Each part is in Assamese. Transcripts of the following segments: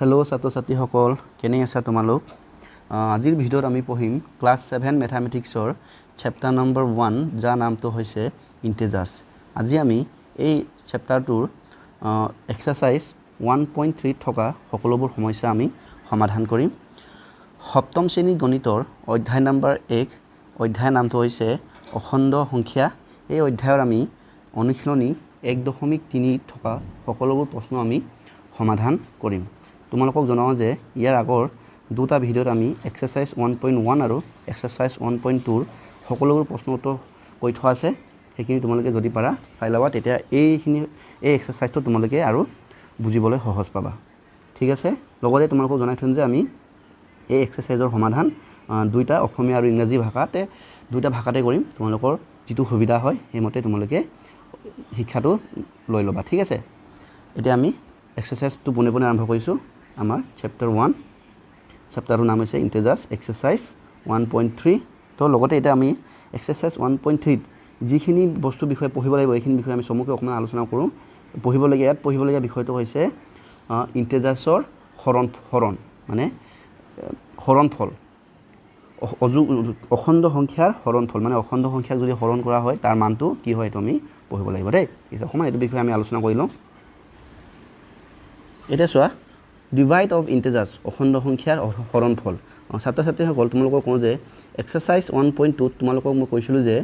হেল্ল' ছাত্ৰ-ছাত্ৰীসকল কেনে আছা তোমালোক আজিৰ ভিডিঅ'ত আমি পঢ়িম ক্লাছ 7 মেথমেটিক্সৰ চেপ্টাৰ নম্বৰ 1 যাৰ নামটো হৈছে ইন্টিজাৰ্ছ আজি আমি এই চেপ্টাৰটোৰ এক্সাৰসাইজ 1.3 থকা সকলোবোৰ সমস্যা আমি সমাধান কৰিম সপ্তম শ্ৰেণী গণিতৰ অধ্যায় নম্বৰ 1 অধ্যায়ৰ নামটো হৈছে অখণ্ড সংখ্যা এই অধ্যায়ৰ আমি অনুশীলনী 1.3 থকা সকলোবোৰ প্ৰশ্ন আমি সমাধান কৰিম তোমালোকক জনাও যে ইয়াৰ আগৰ দুটা ভিডিঅ'ত আমি এক্সাৰসাইজ 1.1 আৰু এক্সাৰসাইজ 1.2 ৰ সকলোবোৰ প্ৰশ্ন উত্তৰ কৈ থোৱা আছে সেইখিনি তোমালোকে যদি পাৰা চাই লবা তেতিয়া এই এক্সাৰসাইজটো তোমালোকে আৰু বুজিবলৈ সহজ পাবা ঠিক আছে লগতে তোমালোকক জনাই থম যে আমি এই এক্সাৰসাইজৰ সমাধান দুইটা অসমীয়া আৰু ইংৰাজী ভাষাতে দুইটা ভাষাতে কৰিম তোমালোকৰ যেটো সুবিধা হয় সেইমতে তোমালোকে শিক্ষাটো লৈ লবা ঠিক আছে এতিয়া আমি এক্সাৰসাইজটো পুনে পুনে আৰম্ভ কৰিছো আমাৰ চেপ্টাৰ 1 চেপ্টাৰৰ নাম হৈছে ইন্টিজাৰ্ছ এক্সাৰসাইজ 1.3 তো লগতে এটা আমি এক্সাৰসাইজ 1.3 যিখিনি বস্তু বিষয় পঢ়িব লাগিব এইখিনি বিষয় আমি সমুখে অকমান আলোচনা কৰোঁ পঢ়িবলগীয়া বিষয়টো হৈছে ইন্টিজাৰ্ছৰ হৰণ মানে হৰণফল অখণ্ড সংখ্যাৰ হৰণফল মানে অখণ্ড সংখ্যাক যদি হৰণ কৰা হয় তাৰ মানটো কি হয় এটা আমি পঢ়িব লাগিব দেই ঠিক আছে এইটো বিষয় আমি আলোচনা কৰি লওঁ এটা চোৱা ডিভাইড অফ ইন্টিজাৰ্ছ অখণ্ড সংখ্যাৰ হৰণফল ছাত্ৰ-ছাত্ৰীসকল তোমালোকক কওঁ যে এক্সাৰসাইজ 1.2 তোমালোকক মই কৈছিলোঁ যে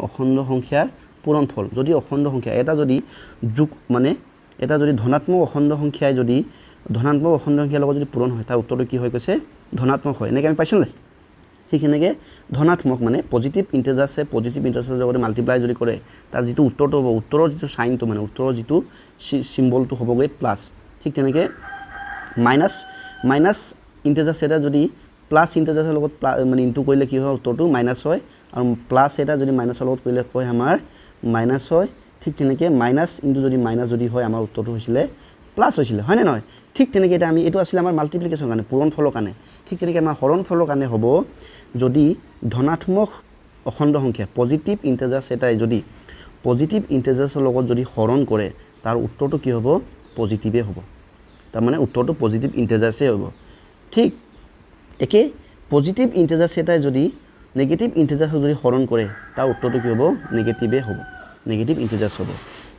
অখণ্ড সংখ্যাৰ পূৰণফল যদি অখণ্ড সংখ্যা এটা যদি যোগ মানে এটা যদি ধনাত্মক অখণ্ড সংখ্যাই যদি ধনাত্মক অখণ্ড সংখ্যাৰ লগত যদি পূৰণ হয় তাৰ উত্তৰটো কি হৈ গৈছে ধনাত্মক হয় এনেকৈ আমি পাইছোঁ নাই ঠিক এনেকৈ ধনাত্মক মানে পজিটিভ ইন্টিজাৰ্ছে পজিটিভ ইন্টিজাৰ্ছৰ লগত মাল্টিপ্লাই যদি কৰে তাৰ যিটো উত্তৰটো হ'ব উত্তৰৰ যিটো সাইনটো মানে উত্তৰৰ যিটো সিম্বলটো হ'বগৈ প্লাছ ঠিক তেনেকৈ মাইনাছ ইন্টিজাৰ্ছ এটা যদি প্লাছ ইন্টিজাৰ্ছৰ লগত মানে ইনটু কৰিলে কি হয় উত্তৰটো মাইনাছ হয় আৰু প্লাছ এটা যদি মাইনাছৰ লগত কৰিলে হয় আমাৰ মাইনাছ হয় ঠিক তেনেকৈ মাইনাছ ইনটু যদি মাইনাছ যদি হয় আমাৰ উত্তৰটো হৈছিলে প্লাছ হৈছিলে হয় নে নহয় ঠিক তেনেকৈ এটা আমি এইটো আছিল আমাৰ মাল্টিপ্লিকেশ্যনৰ কাৰণে পূৰণফলৰ কাৰণে ঠিক তেনেকৈ আমাৰ হৰণফলৰ কাৰণে হ'ব যদি ধনাত্মক অখণ্ড সংখ্যা পজিটিভ ইন্টিজাৰ্ছ এটাই যদি পজিটিভ ইন্টিজাৰ্ছৰ লগত যদি হৰণ কৰে তাৰ উত্তৰটো কি হ'ব পজিটিভে হ'ব তাৰ মানে উত্তৰটো পজিটিভ ইন্টিজাৰ্ছে হ'ব ঠিক একে পজিটিভ ইন্টিজাৰ্ছ এটাই যদি নেগেটিভ ইন্টিজাৰ্ছক যদি হৰণ কৰে তাৰ উত্তৰটো কি হ'ব নেগেটিভে হ'ব নেগেটিভ ইন্টিজাৰ্ছ হ'ব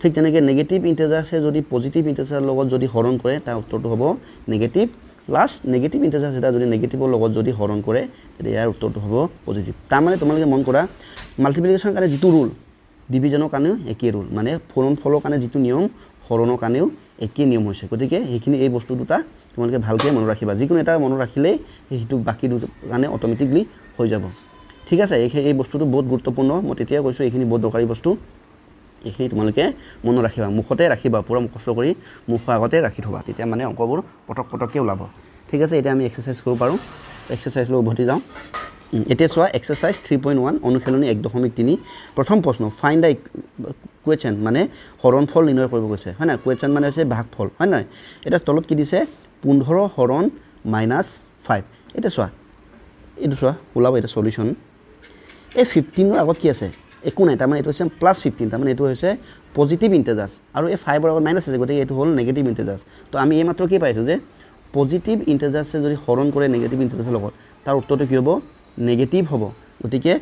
ঠিক তেনেকৈ নেগেটিভ ইন্টিজাৰ্ছে যদি পজিটিভ ইন্টিজাৰ্ছৰ লগত যদি হৰণ কৰে তাৰ উত্তৰটো হ'ব নেগেটিভ প্লাছ নেগেটিভ ইন্টিজাৰ্ছ এটা যদি নেগেটিভৰ লগত যদি হৰণ কৰে তেতিয়া ইয়াৰ উত্তৰটো হ'ব পজিটিভ তাৰমানে তোমালোকে মন কৰা মাল্টিপ্লিকেশ্যনৰ কাৰণে যিটো ৰুল ডিভিজনৰ কাৰণেও একেই ৰুল মানে হৰণফলৰ কাৰণে যিটো নিয়ম হৰণৰ কাৰণেও একেই নিয়ম হৈছে গতিকে সেইখিনি এই বস্তু দুটা তোমালোকে ভালকৈ মনত ৰাখিবা যিকোনো এটা মনত ৰাখিলেই সেইটো বাকী দুটা কাৰণে অট'মেটিকলি হৈ যাব ঠিক আছে এই বস্তুটো বহুত গুৰুত্বপূৰ্ণ মই তেতিয়া কৈছোঁ এইখিনি বহুত দৰকাৰী বস্তু এইখিনি তোমালোকে মনত ৰাখিবা মুখতে ৰাখিবা পুৰা মুখস্থ কৰি মুখৰ আগতে ৰাখি থবা তেতিয়া মানে অংকবোৰ পটককৈ ওলাব ঠিক আছে এতিয়া আমি এক্সাৰসাইজ কৰিব পাৰোঁ এক্সাৰসাইজলৈ উভতি যাওঁ এতিয়া চোৱা এক্সাৰসাইজ 3.1 অনুশীলনী 1.3 প্ৰথম প্ৰশ্ন ফাইণ্ড দ্য কুৱেশ্যন মানে হৰণফল নিৰ্ণয় কৰিব গৈছে হয় নাই কুৱেশ্যন মানে হৈছে ভাগফল হয় নহয় এটা তলত কি দিছে 15 হৰণ -5 এটা চোৱা এইটো চোৱা ওলাব এটা সলিউশন এই 15 ৰ আগত কি আছে একো নাই তাৰমানে এইটো হৈছে +15 তাৰমানে এইটো হৈছে পজিটিভ ইন্টিজাৰ্ছ আৰু এই 5 ৰ আগত মাইনাছ আছে গতিকে এইটো হ'ল নেগেটিভ ইন্টিজাৰ্ছ তো আমি এই মাত্ৰ কি পাইছোঁ যে পজিটিভ ইন্টিজাৰ্ছে যদি হৰণ কৰে নেগেটিভ ইন্টিজাৰ্ছৰ লগত তাৰ উত্তৰটো কি হ'ব নেগেটিভ হ'ব গতিকে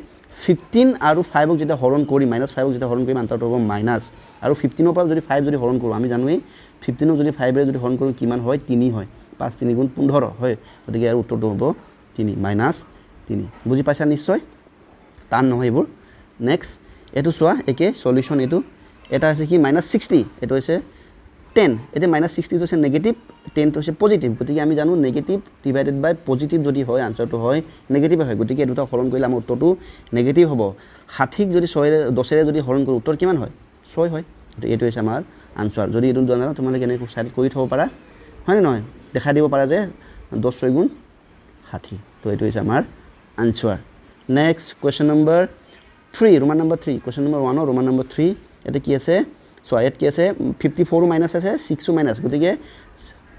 15 আৰু 5 ক যেতিয়া হৰণ কৰি -5 ক যেতিয়া হৰণ কৰি আনসাৰটো হ'ব মাইনাছ আৰু 15 ৰ পৰা যদি 5 যদি হৰণ কৰোঁ আমি জানোৱেই 15 ক যদি 5 ৰে যদি হৰণ কৰোঁ কিমান হয় 3 হয় 5 3 গুণ 15 হয় গতিকে ইয়াৰ উত্তৰটো হ'ব 3 -3 বুজি পাইছা নিশ্চয় টান নহয় এইবোৰ নেক্সট এইটো চোৱা একে সলিউশন এইটো এটা আছে কি -60 এইটো হৈছে 10 এটা -60 হৈছে নেগেটিভ 10 টো হৈছে পজিটিভ গতিকে আমি জানো নেগেটিভ ডিভাইডেড বাই পজিটিভ যদি হয় আনসাৰটো হয় নেগেটিভ হয় গতিকে দুটা হৰণ কৰিলে আমাৰ উত্তৰটো নেগেটিভ হ'ব 60 যদি 10 ৰে যদি হৰণ কৰোঁ উত্তৰ কিমান হয় 6 হয় গতিকে এইটো হৈছে আমাৰ আনসাৰ যদি এইটো জানা তোমালোকে এনেকৈ সাইড কৰি থব পাৰা হয় নহয় দেখাই দিব পাৰা যে 10 6 গুণ 60 তো এইটো হৈছে আমাৰ answer next question number 3 Roman number 3 question number 1 Roman number 3 এটা কি আছে সো ইয়াত কি আছে 54 মাইনাছ আছে 6 মাইনাছ গতিকে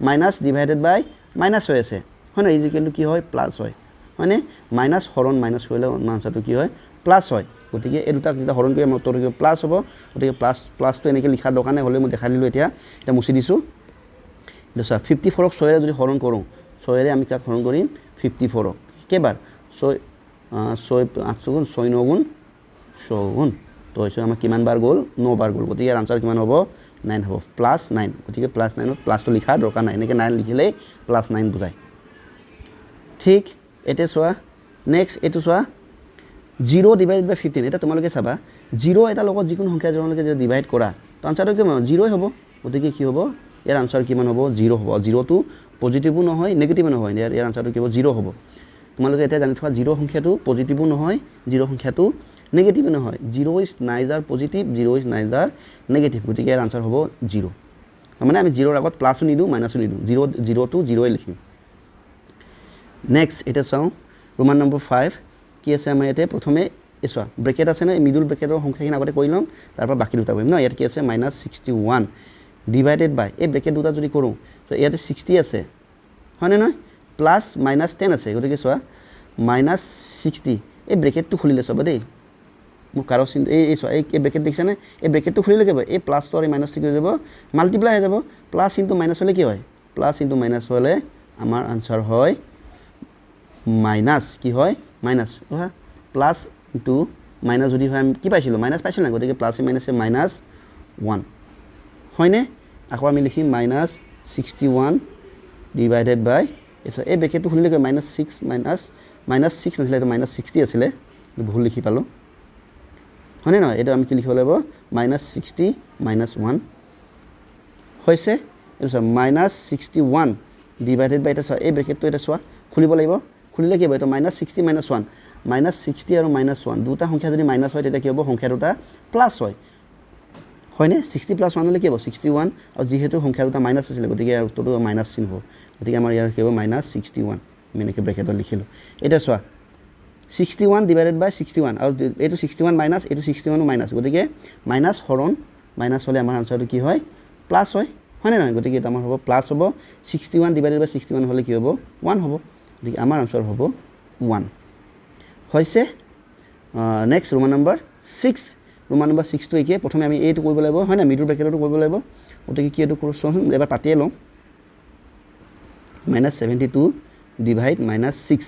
মাইনাছ ডিভাইডেড বাই মাইনাছ হৈ আছে হয় না ইজিকেলটো কি হয় প্লাস হয় মানে মাইনাছ হৰণ মাইনাছ কৰিলে আনসাৰটো কি হয় প্লাস হয় গতিকে এই দুটাক যেতিয়া হৰণ কৰি আমাৰ উত্তৰটো কি প্লাস হ'ব গতিকে প্লাসটো এনেকৈ লিখাৰ দৰকাৰ নাই হ'লে মই দেখাই দিলোঁ এতিয়া মুছি দিছোঁ চোৱা 54ক 6ৰে যদি হৰণ কৰোঁ 6ৰে আমি কাক হৰণ কৰিম 54ক কেইবাৰ 6 8 গুণ 6 9 গুণ 100 গুণ তো হৈছে আমাৰ কিমান বাৰ গ'ল 9 বাৰ গ'ল গতিকে ইয়াৰ আনসাৰ কিমান হ'ব 9 হ'ব +9 গতিকে +9 ত প্লাসটো লিখা দৰকাৰ নাই এনেকৈ 9 লিখিলেই +9 বুজায় ঠিক এতিয়া চোৱা নেক্সট এইটো চোৱা 0 ডিভাইডেড বাই 15 এটা তোমালোকে চাবা 0 এটা লগত যিকোনো সংখ্যা জনলৈকে যদি ডিভাইড কৰা তো আনসাৰটো কিমান 0 হ'ব গতিকে কি হ'ব ইয়াৰ আনসাৰ কিমান হ'ব 0 হ'ব 0 টো পজিটিভো নহয় নেগেটিভো নহয় ইয়াৰ আনসাৰটো কি হ'ব 0 হ'ব তোমালোকে এতিয়া জানি থোৱা 0 সংখ্যাটো পজিটিভো নহয় 0 সংখ্যাটো নেগেটিভ নহয় 0 is Niger positive 0 is Niger negative গতিকে ইয়াৰ আনসাৰ হ'ব 0 মানে আমি 0 ৰ আগত প্লাসও নিদু মাইনাসও নিদু 0 টো 0 এ লিখিম নেক্সট এটা চাওঁ ৰোমান নম্বৰ 5 কি আছে আমাৰ ইয়াতে প্ৰথমে এসোৱা ব্ৰেকেট আছে না মিডল ব্ৰেকেটৰ সংখ্যাখিনি আগতে কৰি লম তাৰপৰ বাকি দুটা কৰিম ন ইয়াত কি আছে -61 ডিভাইডেড বাই এই ব্ৰেকেট দুটা যদি কৰোঁ তো ইয়াতে 60 আছে হয়নে নহয় প্লাস -10 আছে গতিকে চোৱা -60 এই ব্ৰেকেটটো খুলিলে চাবা দেই মোৰ কাৰো চিন এই চোৱা এই ব্ৰেকেট দেখিছা নে এই ব্ৰেকেটটো খুলিলে কি হ'ব এই প্লাসটো আৰু মাইনাসটো কি হৈ যাব মাল্টিপ্লাই হৈ যাব প্লাস ইনটু মাইনাস হলে কি হয় প্লাস ইনটু মাইনাস হলে আমাৰ আনসাৰ হয় মাইনাস কি হয় মাইনাস হা প্লাস ইনটু মাইনাস যদি হয় আমি কি পাইছিলো মাইনাস পাইছিল না গতিকে প্লাস মাইনাসে -1 হয়নে আকৌ আমি লিখিম -61 ডিভাইডেড বাই এই ব্ৰেকেটটো খুলিলে কি -6 -6 নাছিলে এটা -60 আছিলে ভুল লিখি পালো হয়নে নহয় এটা আমি কি লিখিব লাগিব -60 -1 হৈছে এটা চোৱা -61 ডিভাইডেড বাই এটা চোৱা এই ব্ৰেকেটটো এটা চোৱা খুলিব লাগিব খুলিলে কি হ'ব এটা -60 -1 -60 আৰু -1 দুটা সংখ্যা যদি মাইনাস হয় তেতিয়া কি হ'ব সংখ্যা দুটা প্লাস হয় হয়নে 60 + 1 হলে কি হ'ব 61 আৰু যেহেতু সংখ্যা দুটা মাইনাস আছিল গতিকে ইয়াৰ উত্তৰটো মাইনাস চিন হ'ব গতিকে আমাৰ ইয়াৰ কি হ'ব -61 আমি এনেকৈ ব্ৰেকেটত লিখিলো এটা চোৱা 61 ডিভাইডেড বাই 61 আৰু এইটো 61 মাইনাস এইটো 61 মাইনাস গতিকে মাইনাস হৰণ মাইনাস হলে আমাৰ আনসাৰটো কি হয় প্লাস হয় হয়নে নহয় গতিকে এটা আমাৰ হ'ব প্লাস হ'ব 61 ডিভাইডেড বাই 61 হলে কি হ'ব 1 হ'ব গতিকে আমাৰ আনসাৰ হ'ব 1 হৈছে next Roman number 6 Roman number 6 টো একে প্ৰথমে আমি এইটো কৰিব লাগিব হয় না মিডল ব্ৰেকেটটো কৰিব লাগিব গতিকে কি এইটো কৰছোন এবাৰ পাতিয়ে লম -72 ডিভাইড -6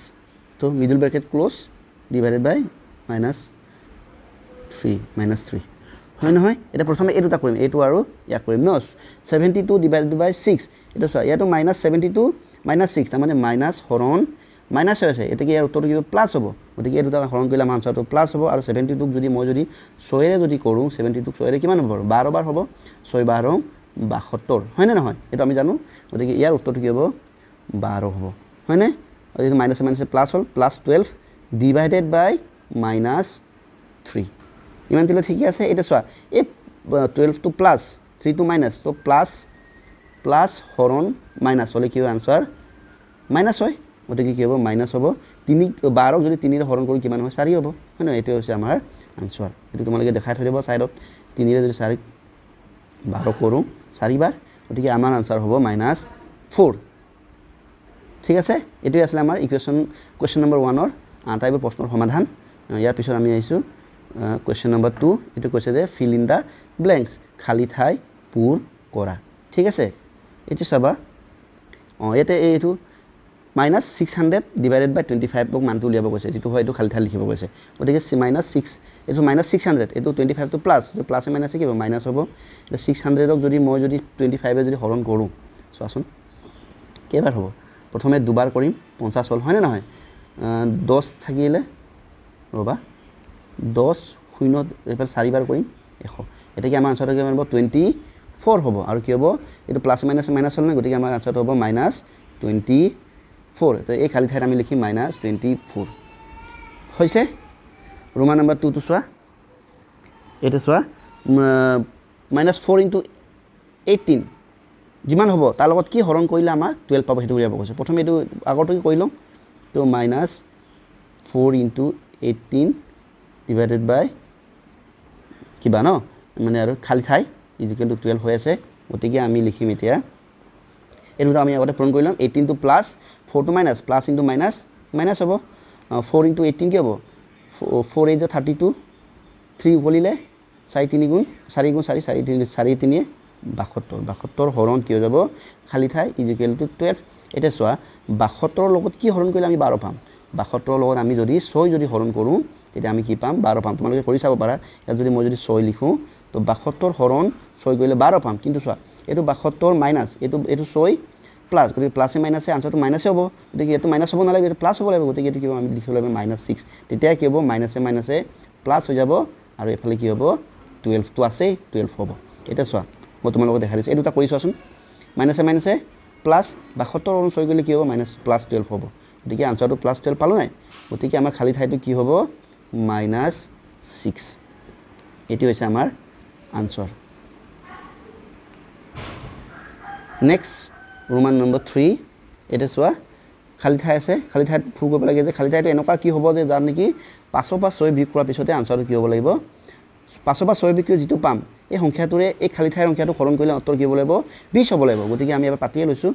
তো মিডল ব্ৰেকেট ক্লোজ ডিভাইডেড বাই -3 হয় নহয় এটা প্ৰথমে এই দুটা কৰিম এইটো আৰু ইয়াক কৰিম ন 72 ডিভাইডেড বাই 6 এটা চোৱা ইয়াতো -72 -6 তাৰ মানে মাইনাস হৰণ মাইনাস হৈ আছে এতেকে ইয়াৰ উত্তৰটো কি প্লাস হ'ব গতিকে এই দুটা হৰণ কৰিলে আমাৰ আনসাৰটো প্লাস হ'ব আৰু 72 ক যদি মই যদি 6 ৰে যদি কৰোঁ 72 ক 6 ৰে কিমান হ'ব 12 বাৰ হ'ব 6 12 72 হয় না নহয় এটা আমি জানো গতিকে ইয়াৰ উত্তৰটো কি হ'ব 12 হ'ব হয় না আৰু মাইনাস মাইনাস প্লাস হল +12 ডিভাইডেড বাই -3 ইমান দিলে ঠিক আছে এটা চোৱা এই 12 টু প্লাস 3 টু মাইনাস তো প্লাস হৰণ মাইনাস হলে কি হয় আনসাৰ মাইনাস হয় গতিকে কি হ'ব মাইনাস হ'ব 12 যদি 3 ৰে হৰণ কৰি কিমান হয় 4 হ'ব হয় না এটো হৈছে আমাৰ আনসাৰ এটো তোমালোকে দেখাই থৈ দিব সাইডত 3 ৰে যদি 4 12 কৰোঁ 4 বাৰ গতিকে আমাৰ আনসাৰ হ'ব -4 ঠিক আছে এটোই আছিল আমাৰ কোৱেশ্চন নম্বৰ 1 ৰ আটাইবোৰ প্ৰশ্নৰ সমাধান ইয়াৰ পিছত আমি আইছো কোৱেশ্চন নম্বৰ 2 এটো কৈছে যে ফিল ইন দা ব্ল্যাঙ্কস খালি ঠাই পূৰ কৰা ঠিক আছে এটো চাবা ইয়াতে এইটো -600 ডিভাইডেড বাই 25 ক মানটো উলিয়াব কৈছে যেটো হয় এটো খালি ঠাই লিখিব কৈছে গতিকে -6 এটো -600 এটো 25 টো প্লাস যে প্লাস মাইনাস কি হ'ব মাইনাস হ'ব এটা 600 ক যদি মই যদি 25 এ যদি হৰণ কৰোঁ চোৱাচোন কেইবাৰ হ'ব প্ৰথমে দুবাৰ কৰিম 50 হল হয় না নহয় 10 থাকিলে ৰবা 10 শূন্য এবাৰ 4 বাৰ কৰিম 100 এটা কি আমাৰ আনসাৰটো কিমান হ'ব 24 হ'ব আৰু কি হ'ব এটো প্লাস মাইনাস মাইনাস হল না গতিকে আমাৰ আনসাৰটো হ'ব -24 তো এই খালি ঠাইত আমি লিখিম -24 হৈছে ৰোমান নম্বৰ 2 টো চোৱা এটা চোৱা -4 * 18 যিমান হ'ব তাৰ লগত কি হৰণ কৰিলে আমাৰ 12 পাব হেতু উলিয়াব কৈছে প্ৰথমে এটো আগৰটো কি কৰিলম তো -4 * 18 ডিভাইডেড বাই কিবা ন মানে আৰু খালি ঠাই ইকুৱেল টু 12 হৈ আছে গতিকে আমি লিখিম এতিয়া এটো আমি আগতে পূৰণ কৰিলাম 18 two plus 4 two minus plus into minus minus হ'ব 4 * 18 কি হ'ব 4 8 32 3 বলিলে 4 3 গুণ 4 গুণ 4 4 3 4 3 72 হৰণ কি হৈ যাব খালি ঠাই ইকুৱেল টু 12 এটা চোৱা 72 লগত কি হৰণ কৰিলে আমি 12 পাম 72 লগত আমি যদি 6 যদি হৰণ কৰো তেতিয়া আমি কি পাম 12 পাম তোমালোকে কৰি চাব পাৰা ইয়াত যদি মই যদি 6 লিখো তো 72 হৰণ 6 কৰিলে 12 পাম কিন্তু চোৱা এটো 72 মাইনাস এটো 6 প্লাস গতি প্লাসে মাইনাসে আনসারটো মাইনাসে হ'ব গতি এটো মাইনাস হ'ব নালাগে এটো প্লাস হ'ব লাগিব গতি এটো কি আমি লিখিব লাগিব -6 তেতিয়া কি হ'ব মাইনাসে প্লাস হৈ যাব আৰু এফালে কি হ'ব 12 তো আছে 12 হ'ব এটা চোৱা মই তোমালোকক দেখাই দিছো এই দুটা কৰি চোৱাচোন মাইনাসে প্লাস 72 হৰণ 6 কৰিলে কি হ'ব মাইনাস প্লাস 12 হ'ব গতিকে আনসাৰটো প্লাস 12 পালো নাই গতিকে আমাৰ খালি ঠাইটো কি হ'ব -6 এটি হৈছে আমাৰ আনসাৰ নেক্সট Roman number 3 এটা চোৱা খালি ঠাই আছে খালি ঠাইত ফুল কৰিব লাগে যে খালি ঠাইটো এনেকুৱা কি হ'ব যে জান নেকি 5 পৰা 6 বিয়োগ কৰাৰ পিছতে আনসাৰটো কি হ'ব লাগিব 5 পৰা 6 বিয়োগ যিটো পাম এই সংখ্যাটোৰে এই খালি ঠাইৰ সংখ্যাটো হৰণ কৰিলে উত্তৰ কি হ'ব লাগিব 20 হ'ব লাগিব গতিকে আমি এবাৰ পাতিয়ে লৈছো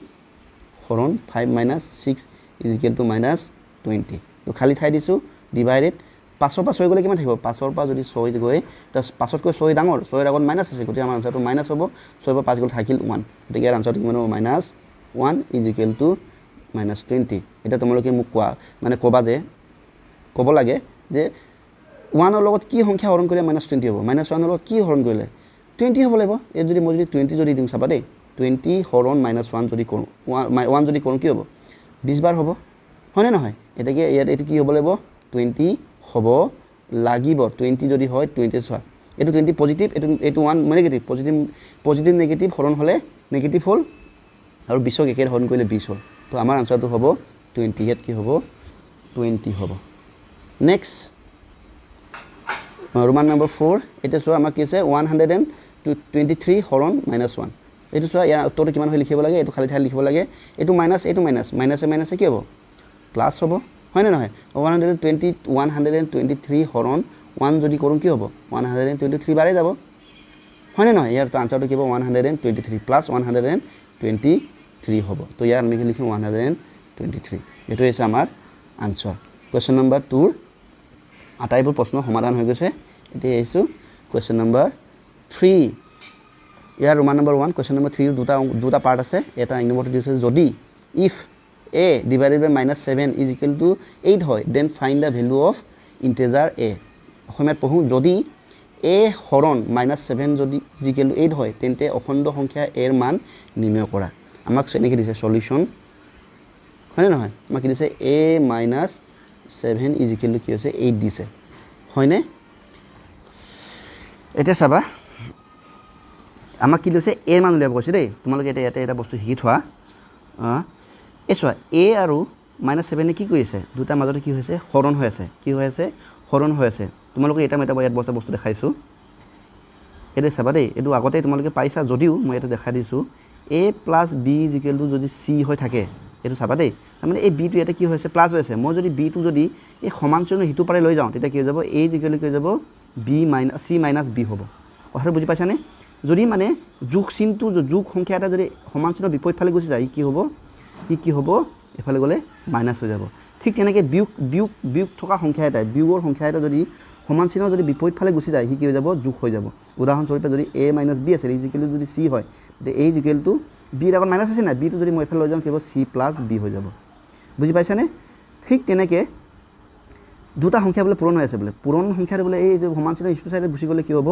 হৰণ 5 - 6 = -20 তো খালি ঠাই দিছো ডিভাইডেড 5 পৰা 6 গলে কিমান থাকিব 5 পৰা যদি 6 গৈ তো 5 কৈ 6 ডাঙৰ 6 এৰ আগত মাইনাস আছে গতিকে আমাৰ আনসাৰটো মাইনাস হ'ব 6 পৰা 5 গলে থাকিল 1 গতিকে ইয়াৰ আনসাৰটো কিমান হ'ব -1 = -20 এটা তোমালোকে মোক কোৱা মানে কবা যে কব লাগে যে 1 ৰ লগত কি সংখ্যা হৰণ কৰিলে -20 হ'ব -1 ৰ লগত কি হৰণ কৰিলে 20 হ'ব লাগিব এই যদি মই যদি 20 যদি দিম চাবা দেই 20 হৰণ -1 যদি কৰো 1 যদি কৰো কি হ'ব 20 বাৰ হ'ব হয়নে নহয় এটাকে ইয়াত এটো কি হ'ব লাগিব 20 হ'ব লাগিব 20 যদি হয় 20 চোৱা এটো 20 পজিটিভ এটো 1 নেগেটিভ পজিটিভ নেগেটিভ হৰণ হলে নেগেটিভ হল আৰু 20 একে হৰণ কৰিলে 20 হল তো আমাৰ আনসাৰটো হ'ব 20 ইয়াত কি হ'ব 20 হ'ব নেক্সট Roman number 4 এটা চোৱা আমাৰ কি আছে 123 হৰণ -1 এটো চোৱা ইয়াৰ উত্তৰটো কিমান হৈ লিখিব লাগে এটো খালি ঠাই লিখিব লাগে এটো মাইনাস এটো মাইনাসে কি হ'ব প্লাস হ'ব হয় না নহয় 123 হৰণ 1 যদি কৰোঁ কি হ'ব 123 বাৰে যাব হয় না নহয় ইয়াৰ আনসাৰটো কি হ'ব 123 প্লাস 123 হ'ব তো ইয়াৰ আমি লিখিম 123 এটো হৈছে আমাৰ আনসাৰ কোৱেশ্চন নম্বৰ 2 আটাইবোৰ প্ৰশ্ন সমাধান হৈ গৈছে এতিয়া এইছো কোৱেশ্চন নম্বৰ 3 ইয়াৰ Roman number 1 কোৱেশ্চন নম্বৰ 3 দুটা পাৰ্ট আছে এটা এক নম্বৰটো দিছে যদি if a divided by -7 is equal to 8 হয় then find the value of integer a অসমীয়াত পঢ়ো যদি a হৰণ -7 যদি equal to 8 হয় তেন্তে অখণ্ড সংখ্যা a এর মান নিৰ্ণয় কৰা আমাক এনেকৈ দিছে সলিউশন হয় নহয় আমাক দিছে a - 7 is equal to কি হৈছে 8 দিছে হয়নে এটা চাবা আমাক কি লৈছে a মান উলিয়াব কৈছে দেই তোমালোকে এটা বস্তু শিকি থোৱা এসো a আৰু -7 কি কৰিছে দুটা মাজতে কি হৈছে হৰণ হৈ আছে কি হৈ আছে হৰণ হৈ আছে তোমালোকে এটা ইয়াত বস্তু দেখাইছো এটা চাবা দেই এটো আগতে তোমালোকে পাইছা যদিও মই এটা দেখাই দিছো a + b = যদি c হৈ থাকে এটো চাবা দেই মানে এই b টো এটা কি হৈছে প্লাস হৈ আছে মই যদি b টো যদি এই সমান চিহ্ন হিতু পাৰে লৈ যাওঁ তেতিয়া কি হৈ যাব a = কি হৈ যাব b - c - b হ'ব কথাটো বুজি পাইছানে যদি মানে যোগ চিহ্নটো যোগ সংখ্যা এটা যদি সমান চিহ্ন বিপৰীত ফালে গুচি যায় কি হ'ব এফালে গলে মাইনাস হৈ যাব ঠিক তেনেকৈ বিয়োগ থকা সংখ্যা এটা বিয়োগৰ সংখ্যা এটা যদি সমান চিহ্ন যদি বিপৰীত ফালে গুচি যায় কি হৈ যাব যোগ হৈ যাব উদাহৰণস্বৰূপে যদি a - b আছে ইকুৱেল যদি c হয় তে a ইকুৱেল টু b এর আগত মাইনাস আছে না b টো যদি মই এফালে লৈ যাওঁ কি হ'ব c + b হৈ যাব বুজি পাইছানে ঠিক তেনেকৈ দুটা সংখ্যা বলে পূৰণ হৈ আছে বলে পূৰণ সংখ্যাটো বলে এই যে সমান চিহ্ন ইটো সাইডে গুচি গলে কি হ'ব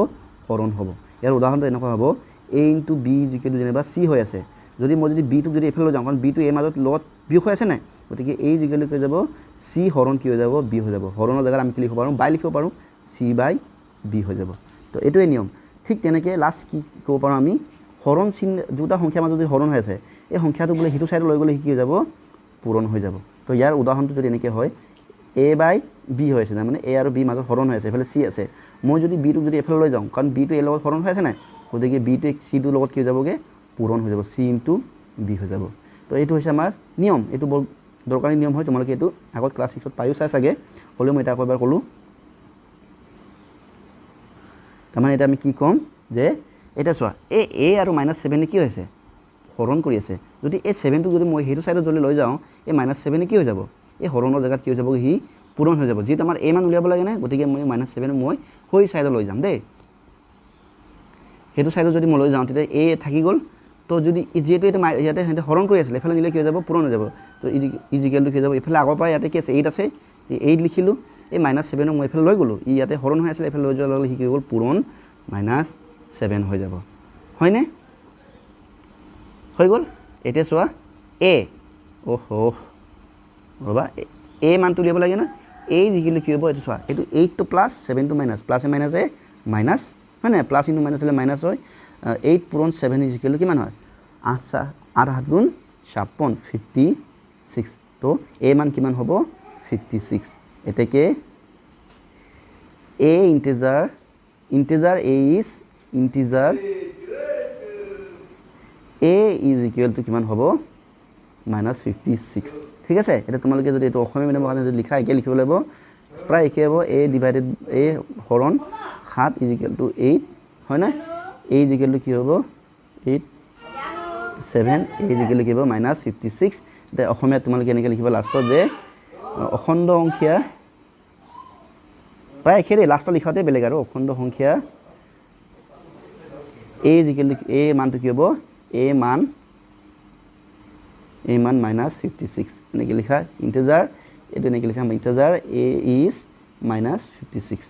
হৰণ হ'ব ইয়াৰ উদাহৰণটো এনেকুৱা হ'ব a * b = যেনিবা c হৈ আছে যদি মই যদি b টো যদি এফালে লৈ যাওঁ কাৰণ b টো a মাজত লগত বিয়োগ হৈ আছে নাই গতিকে a = কি হৈ যাব c হৰণ কি হৈ যাব b হৈ যাব হৰণৰ জায়গাত আমি কি লিখিব পাৰোঁ বাই লিখিব পাৰোঁ c/b হৈ যাব তো এটোৱে নিয়ম ঠিক তেনেকৈ লাষ্ট কি ক'ব পাৰোঁ আমি হৰণ চিহ্ন দুটা সংখ্যাৰ মাজত যদি হৰণ হৈ আছে এই সংখ্যাটো বলে হিটো সাইড লৈ গলে কি হৈ যাব পূৰণ হৈ যাব তো ইয়াৰ উদাহৰণটো যদি এনেকৈ হয় a/b হৈ আছে মানে a আৰু b মাজত হৰণ হৈ আছে এফালে c আছে মই যদি b টো যদি এফালে লৈ যাওঁ কাৰণ b টো a লগত হৰণ হৈ আছে নাই গতিকে b টো c টোৰ লগত কি হৈ যাবগে পূৰণ হৈ যাব c * b হৈ যাব তো এইটো হৈছে আমাৰ নিয়ম এইটো বৰ দৰকাৰী নিয়ম হয় তোমালোকে এইটো আগত ক্লাছ 6ত পাইও চাই চাগে হলেও মই এটা আকৌ এবাৰ ক'লো তাৰমানে এটা আমি কি ক'ম যে এটা চোৱা a আৰু -7 কি হৈছে হৰণ কৰি আছে যদি এই 7 টো যদি মই হেতু সাইডত যদি লৈ যাওঁ এই -7 কি হৈ যাব এই হৰণৰ জায়গাত কি হৈ যাব হি পূৰণ হৈ যাব যেটো আমাৰ a মান উলিয়াব লাগে না গতিকে মই -7 মই হৈ সাইডত লৈ যাম দেই সেইটো সাইডত যদি মই লৈ যাওঁ তেতিয়া a থাকি গ'ল তো যদি যেহেতু এটা ইয়াতে হেতে হৰণ কৰি আছিল এফালে নিলে কি হৈ যাব পূৰণ হৈ যাব তো ইজিকেল টু কি হৈ যাব এফালে আগৰ পৰা ইয়াতে কি আছে 8 আছে 8 লিখিলোঁ এই -7 মই এফালে লৈ গ'লোঁ ইয়াতে হৰণ হৈ আছিল এফালে লৈ যোৱাৰ লগে কি হৈ গ'ল পূৰণ -7 হৈ যাব হয়নে হৈ গ'ল এতিয়া চোৱা a ওহো ৰবা a মান তুলিব লাগে না a ইজিকেল কি হ'ব এটা চোৱা এটো 8 to plus 7 to minus plus and minus a minus মানে প্লাস ইনটু মাইনাস হলে মাইনাস হয় 8 পূরণ 7 ইকুয়াল টু কিমান হয় 8 8 গুণ 56 56 তো a মান কিমান হ'ব 56 এতেকে a integer a is integer a is equal to কিমান হ'ব -56 ঠিক আছে এটা তোমালোকে যদি এটো অসমীয়া মিডিয়ামৰ কাৰণে যদি লিখা একে লিখিব লাগিব প্ৰায় একে হ'ব a ডিভাইডেড a হৰণ 7 is equal to 8 হয় না a is equal to কি হ'ব 8 7 a is equal to কি হ'ব -56 এটা অসমীয়া তোমালোকে এনেকৈ লিখিব লাষ্টত যে অখণ্ড সংখ্যা প্ৰায় একেই লাষ্টত লিখাতে বেলেগ আৰু অখণ্ড সংখ্যা a is equal to a মানটো কি হ'ব a মান -56 এনেকৈ লিখা ইন্টিজাৰ এটো এনেকৈ লিখা ইন্টিজাৰ a is -56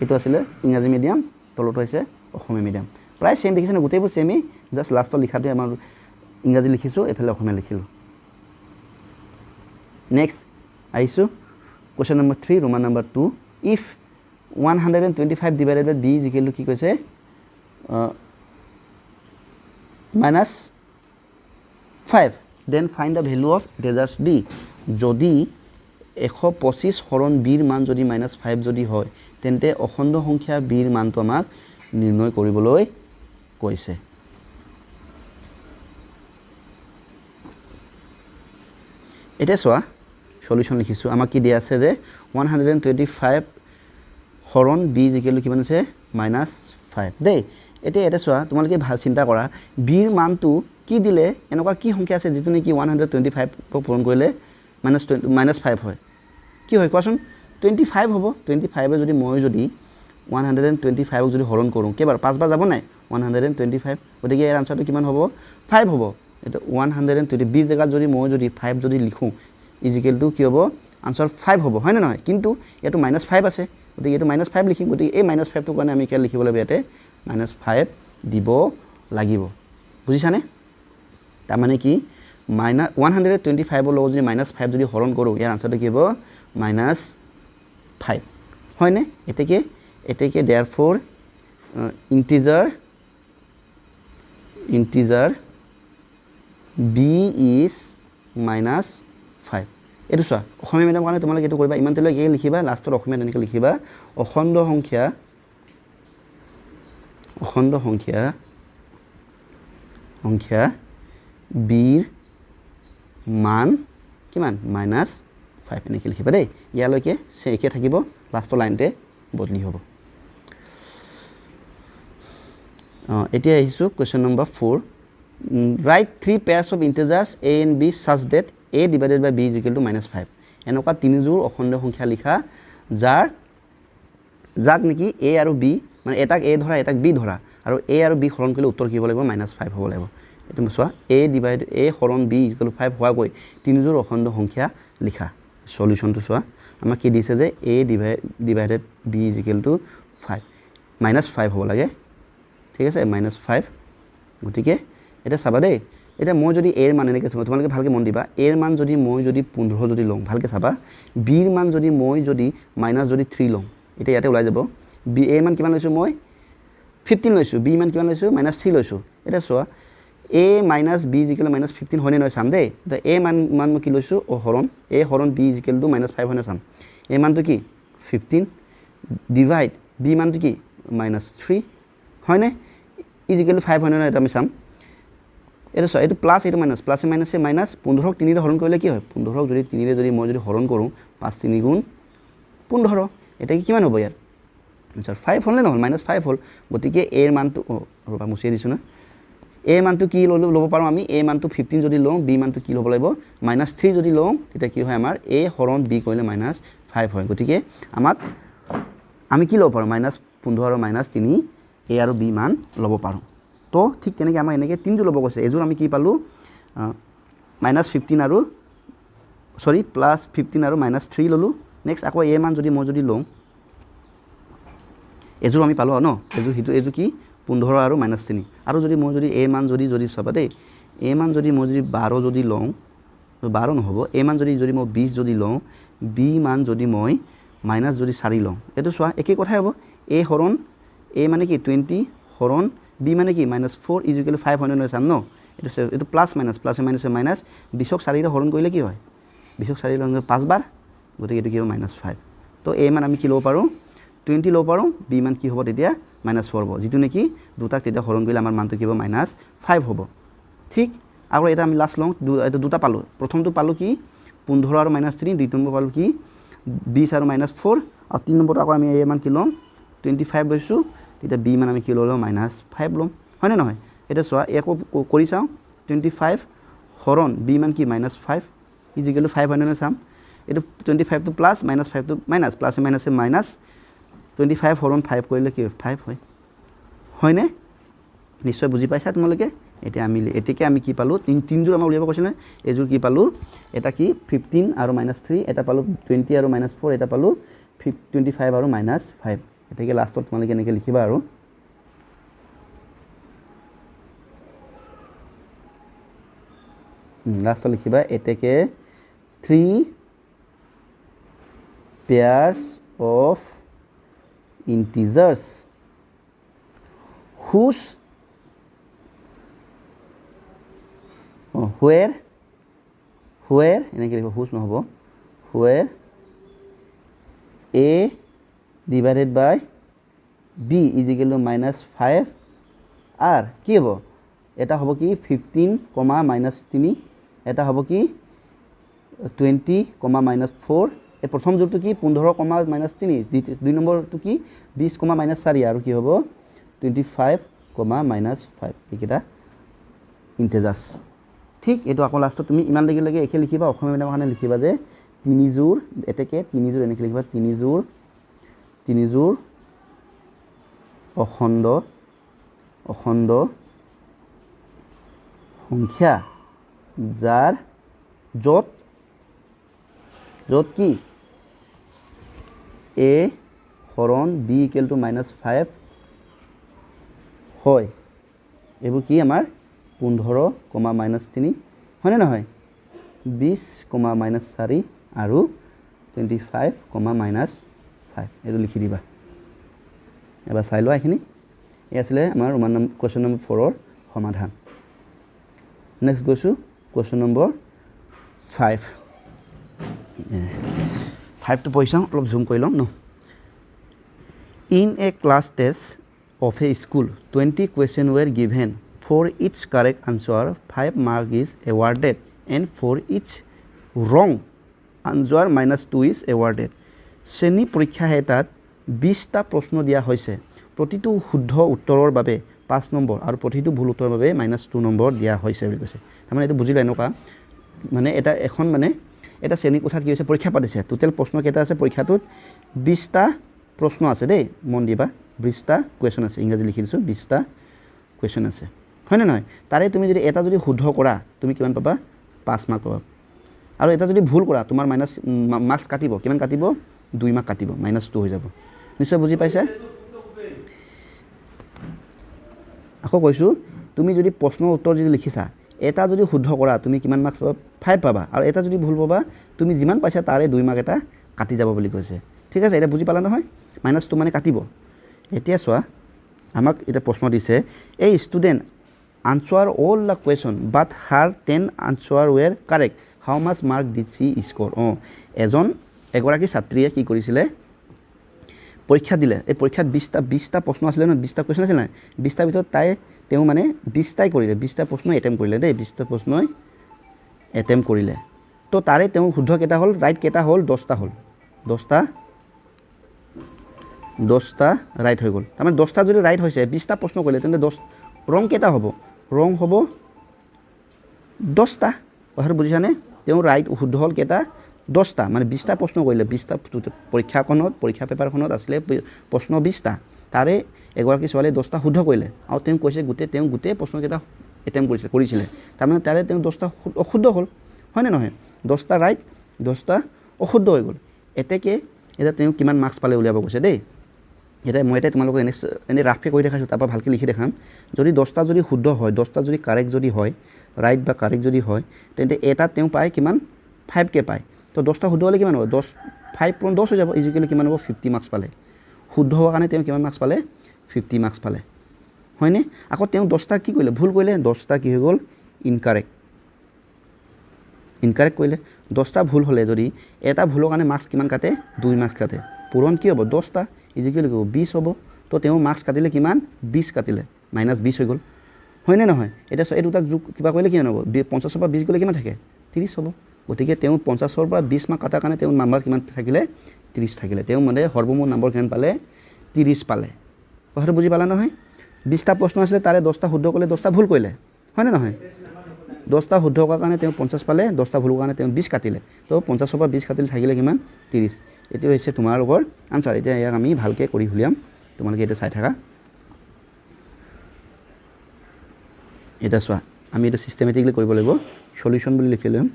এটো আছিল ইংৰাজী মিডিয়াম তলত হৈছে অসমীয়া মিডিয়াম প্ৰায় সেম দেখিছেনে গোটেইবোৰ সেমই জাস্ট লাষ্টত লিখাটো আমাৰ ইংৰাজী লিখিছো এফালে অসমীয়া লিখিলো নেক্সট আইছো question number 3 Roman number 2 if 125 divided by b is equal to কি কৈছে -5 then find the value of integers b যদি 125 হৰণ b ৰ মান যদি -5 যদি হয় তেন্তে অখণ্ড সংখ্যা b ৰ মানটো আমাক নিৰ্ণয় কৰিবলৈ কৈছে এটা চোৱা সলিউশন লিখিছো আমাক কি দিয়া আছে যে 125 হৰণ b ইকুৱেল টু কিমান আছে -5 দেই এটা চোৱা তোমালোকে ভাল চিন্তা কৰা b ৰ মানটো কি দিলে এনেকুৱা কি সংখ্যা আছে যেটো নেকি 125 পূৰণ কৰিলে -5 হয় কি হয় কোৱাচোন 25 হ'ব 25 এ যদি মই যদি 125 যদি হৰণ কৰোঁ কেবাৰ 5 বাৰ যাব নাই 125 গতিকে এৰ আনসাৰটো কিমান হ'ব 5 হ'ব এটা 120 20 জায়গা যদি মই যদি 5 যদি লিখো ইকুৱেল টু কি হ'ব আনসাৰ 5 হ'ব হয় না নহয় কিন্তু এটো -5 আছে গতিকে এটো -5 লিখিম গতিকে এই -5 টো কাৰণে আমি কি লিখিব লাগিব ইয়াতে -5 দিব লাগিব বুজিছানে তাৰ মানে কি 125 ৰ লগত যদি -5 যদি হৰণ কৰোঁ ইয়াৰ আনসাৰটো কি হ'ব -5 হয় নে এতেকে therefore integer b is -5 এটো চোৱা অসমীয়া মিডিয়াম কাৰণে তোমালোকে এটো কৰিবা ইমান তেলৈ কি লিখিবা লাষ্টত অসমীয়া এনেকৈ লিখিবা অখণ্ড সংখ্যা b ৰ মান কিমান -5 এনেকৈ লিখিবা দেই ইয়ালৈকে একে থাকিব লাষ্টৰ লাইনতে বদলি হ'ব এতিয়া আহিছো question number 4 write 3 pairs of integers a and b such that a divided by b is equal to -5 এনেকুৱা তিনিজোৰ অখণ্ড সংখ্যা লিখা যাক নেকি a আৰু b মানে এটাক a ধৰা এটাক b ধৰা আৰু a আৰু b হৰণ কৰিলে উত্তৰ কি হ'ব লাগিব -5 হ'ব লাগিব এটো চোৱা a হৰণ b equal to 5 হোৱাকৈ তিনিজোৰ অখণ্ড সংখ্যা লিখা সলিউশনটো চোৱা আমাক কি দিছে যে a divided b is equal to 5 -5 হ'ব লাগে ঠিক আছে -5 গতিকে এটা চাবা দেই এটা মই যদি a ৰ মান এনেকৈ চাবা তোমালোকে ভালকৈ মন দিবা a ৰ মান যদি মই যদি 15 যদি লওঁ ভালকৈ চাবা b ৰ মান যদি মই যদি -3 লওঁ এটা ইয়াতে ওলাই যাব b a মান কিমান লৈছো মই 15 লৈছো b মান কিমান লৈছো -3 লৈছো এটা চোৱা a minus b is equal to -15 হয়নে নহয় চাম দেই তো a মান মই কি লৈছো হৰণ a হৰণ b is equal to -5 হয়নে চাম a মানটো কি 15 ডিভাইড b মানটো কি -3 হয়নে is equal to 5 হয়নে নহয় এটা আমি চাম এটা চোৱা এটো প্লাস এটো মাইনাস প্লাসে মাইনাসে মাইনাস 15 ক 3 ৰে হৰণ কৰিলে কি হয় 15 ক যদি 3 ৰে যদি মই যদি হৰণ কৰোঁ 5 3 গুণ 15 এটা কি কিমান হ'ব ইয়াৰ আনসাৰ 5 হলনে নহল -5 হল গতিকে a ৰ মানটো ৰবা মুছিয়ে দিছো না a মানটো কি ল'ব পাৰো আমি a মানটো 15 যদি লওঁ b মানটো কি ল'ব লাগিব -3 যদি লওঁ তেতিয়া কি হয় আমাৰ a হৰণ b কৰিলে -5 হয় গতিকে আমাক আমি কি ল'ব পাৰো -15 আৰু -3 এ আৰু বি মান ল'ব পাৰোঁ তো ঠিক তেনেকৈ আমাৰ এনেকৈ তিনিযোৰ ল'ব কৈছে এযোৰ আমি কি পালোঁ -15 আৰু সৰি +15 আৰু -3 ল'লোঁ নেক্সট আকৌ এ মান যদি মই যদি লওঁ এযোৰ আমি পালোঁ ন এযোৰ কি 15 আৰু -3 আৰু যদি মই যদি এ মান যদি চাবা দেই এ মান যদি মই যদি 12 যদি লওঁ 12 নহ'ব এ মান যদি মই 20 যদি লওঁ বি মান যদি মই -4 লওঁ এইটো চোৱা একেই কথাই হ'ব এ হৰণ এ মানে কি 20 হৰণ বি মানে কি -4 = 5 হয় নহয় চাম ন এইটো প্লাছ মাইনাছ 20ক 4 হৰণ কৰিলে কি হয় 20ক 4 হৰণ 5 বাৰ গতিকে এইটো কি হ'ব -5 তো এ মান আমি কি ল'ব পাৰোঁ 20 ল'ব পাৰোঁ বি মান কি হ'ব তেতিয়া -4 হ'ব যিটো নেকি দুটাক তেতিয়া হৰণ কৰিলে আমাৰ মানটো কি হ'ব -5 হ'ব ঠিক আৰু এটা আমি লাষ্ট লওঁ এইটো দুটা পালোঁ প্ৰথমটো পালোঁ কি 15 আৰু -3 দুই নম্বৰ পালোঁ কি 20 আৰু -4 আৰু 3 নম্বৰটো আকৌ আমি এ মান কি ল'ম 25 লৈছোঁ তেতিয়া বি মান আমি কি ল'ম -5 ল'ম হয়নে নহয় এটা চোৱা একো কৰি চাওঁ 25 হৰণ বি মান কি -5 = 5 হয় নহয় চাম এইটো 25টো প্লাছ -5টো মাইনাছ প্লাছে মাইনাছে মাইনাছ 25 হৰণ 5 কৰিলে কি 5 হয় হয়নে নিশ্চয় বুজি পাইছা তোমালোকে এতিয়াকে আমি কি পালোঁ তিনিযোৰ আমাৰ উলিয়াব কৈছিলে এযোৰ কি পালোঁ এটা কি 15 আৰু -3 এটা পালোঁ 20 আৰু -4 এটা পালোঁ 25 আৰু -5 এতিয়াকে লাষ্টত তোমালোকে এনেকৈ লিখিবা আৰু লাষ্টত লিখিবা এতেকে 3 pairs of integers whose where এনেকৈ লিখিব whose নহ'ব where a divided by b = -5 আর কি হ'ব এটা হ'ব কি 15, -3 এটা হ'ব কি 20, -4 এই প্ৰথম যোৰটো কি 15, -3 দুই নম্বৰটো কি 20, -4 আৰু কি হ'ব 25, -5 এইকেইটা ইন্টিজাৰ্স ঠিক এইটো আকৌ লাষ্টত তুমি ইমান লাগি একে লিখিবা অসমীয়া মিডিয়ামৰ কাৰণে লিখিবা যে তিনিযোৰ এতেকে তিনিযোৰ এনেকৈ লিখিবা তিনিযোৰ অখণ্ড সংখ্যা যাৰ য'ত কি a হৰণ b = -5 হয় এইবোৰ কি আমাৰ 15, -3 হয়নে নহয় 20, -4 আৰু 25, -5 এইটো লিখি দিবা এবাৰ চাই লোৱা এইখিনি এই আছিলে আমাৰ কুৱেশ্যন নম্বৰ 4ৰ সমাধান নেক্সট গৈছোঁ কুৱেশ্যন নম্বৰ 5 5টো পঢ়ি চাওঁ অলপ জুম কৰি লওঁ ন in a class test of a school 20 questions were given for each correct answer 5 mark is awarded and for each wrong answer -2 is awarded শ্ৰেণী পৰীক্ষা এটাত 20টা প্ৰশ্ন দিয়া হৈছে প্ৰতিটো শুদ্ধ উত্তৰৰ বাবে 5 নম্বৰ আৰু প্ৰতিটো ভুল উত্তৰৰ বাবে -2 নম্বৰ দিয়া হৈছে বুলি কৈছে তাৰমানে এইটো বুজিলে এনেকুৱা মানে এটা শ্ৰেণী কোঠাত কি হৈছে পৰীক্ষা পাতিছে টোটেল প্ৰশ্ন কেইটা আছে পৰীক্ষাটোত 20টা প্ৰশ্ন আছে দেই মন দিবা 20টা কুৱেশ্যন আছে ইংৰাজী লিখি দিছোঁ 20টা কুৱেশ্যন আছে হয়নে নহয় তাৰে তুমি যদি এটা যদি শুদ্ধ কৰা তুমি কিমান পাবা 5 মাৰ্ক পাবা আৰু এটা যদি ভুল কৰা তোমাৰ মাৰ্কছ কাটিব কিমান কাটিব 2 মাৰ্ক কাটিব -2 হৈ যাব নিশ্চয় বুজি পাইছা আকৌ কৈছোঁ তুমি যদি প্ৰশ্নৰ উত্তৰ যদি লিখিছা এটা যদি শুদ্ধ কৰা তুমি কিমান মাৰ্কছ পাবা 5 পাবা আৰু এটা যদি ভুল পাবা তুমি যিমান পাইছা তাৰে 2 মাৰ্ক এটা কাটি যাব বুলি কৈছে ঠিক আছে এটা বুজি পালা নহয় -2 মানে কাটিব এতিয়া চোৱা আমাক এটা প্ৰশ্ন দিছে এই student answer all the question but her 10 answer were correct how much mark did she score এগৰাকী ছাত্ৰীয়ে কি কৰিছিলে পৰীক্ষা দিলে এই পৰীক্ষাত 20টা প্ৰশ্ন আছিলে নহয় 20টা কুৱেশ্যন আছিলে নাই 20টাৰ ভিতৰত তেওঁ মানে 20টাই কৰিলে 20টা প্ৰশ্ন এটেম্প কৰিলে দেই 20টা প্ৰশ্নই এটেম্প কৰিলে তো তাৰে তেওঁ শুদ্ধ কেইটা হ'ল ৰাইট কেইটা হ'ল 10টা হ'ল 10টা ৰাইট হৈ গ'ল তাৰমানে 10টা যদি ৰাইট হৈছে 20টা প্ৰশ্ন কৰিলে তেন্তে 10 ৰং কেইটা হ'ব ৰং হ'ব 10টা কথাটো বুজিছানে তেওঁ ৰাইট শুদ্ধ হ'ল কেইটা 10টা মানে 20টা প্ৰশ্ন কৰিলে 20টা পৰীক্ষা পেপাৰখনত আছিলে প্ৰশ্ন 20টা তাৰে এগৰাকী ছোৱালীয়ে 10টা শুদ্ধ কৰিলে আৰু তেওঁ কৈছে গোটেই প্ৰশ্নকেইটা এটেম্প কৰিছিলে তাৰমানে তাৰে তেওঁ 10টা অশুদ্ধ হ'ল হয়নে নহয় 10টা ৰাইট 10টা অশুদ্ধ হৈ গ'ল এতিয়া তেওঁ কিমান মাৰ্কছ পালে উলিয়াব কৈছে দেই মই তোমালোকক এনে ৰাফকে কৰি দেখাইছোঁ তাৰপৰা ভালকৈ লিখি দেখাম যদি 10টা যদি শুদ্ধ হয় 10টা যদি কাৰেক্ট যদি হয় ৰাইট বা কাৰেক্ট যদি হয় তেন্তে এটাত তেওঁ পায় কিমান 5কে পায় তো 10টা শুদ্ধ হ'লে কিমান হ'ব 5 + 10 হৈ যাব ইজিকেলি কিমান হ'ব 50 মাৰ্কছ পালে শুদ্ধ হোৱাৰ কাৰণে তেওঁ কিমান মাৰ্কছ পালে 50 মাৰ্কছ পালে হয়নে আকৌ তেওঁ 10টা কি কৰিলে ভুল কৰিলে 10টা কি হৈ গ'ল ইনকাৰেক্ট কৰিলে 10টা ভুল হ'লে যদি এটা ভুলৰ কাৰণে মাৰ্কছ কিমান কাটে 2 মাৰ্কছ কাটে পূৰণ কি হ'ব 10টা ইজিকেলি কি হ'ব 20 হ'ব তো তেওঁ মাৰ্কছ কাটিলে কিমান 20 কাটিলে -20 হৈ গ'ল হয়নে নহয় এতিয়া এই দুটাক যোগ কিবা কৰিলে কিমান হ'ব 50ৰ পৰা 20 গ'লে কিমান থাকে 30 হ'ব গতিকে তেওঁ 50ৰ পৰা 20 মাৰ্ক কাটাৰ কাৰণে তেওঁ নাম্বাৰ কিমান থাকিলে 30 থাকিলে তেওঁ মানে সৰ্বমুঠ নম্বৰ কিমান পালে 30 পালে কথাটো বুজি পালা নহয় 20টা প্ৰশ্ন আছিলে তাৰে 10টা শুদ্ধ কৰিলে 10টা ভুল কৰিলে হয়নে নহয় 10টা শুদ্ধ কৰাৰ কাৰণে তেওঁ 50 পালে 10টা ভুল কৰাৰ কাৰণে তেওঁ 20 কাটিলে তো 50ৰ পৰা 20 কাটিলে থাকিলে কিমান 30 এইটো হৈছে তোমালোকৰ আনসাৰ এতিয়া ইয়াক আমি ভালকৈ কৰি উলিয়াম তোমালোকে এটা চাই থাকা এটা চোৱা আমি এটা সিস্টেমেটিকলি কৰিব লাগিব সলিউশন বুলি লিখি ল'ম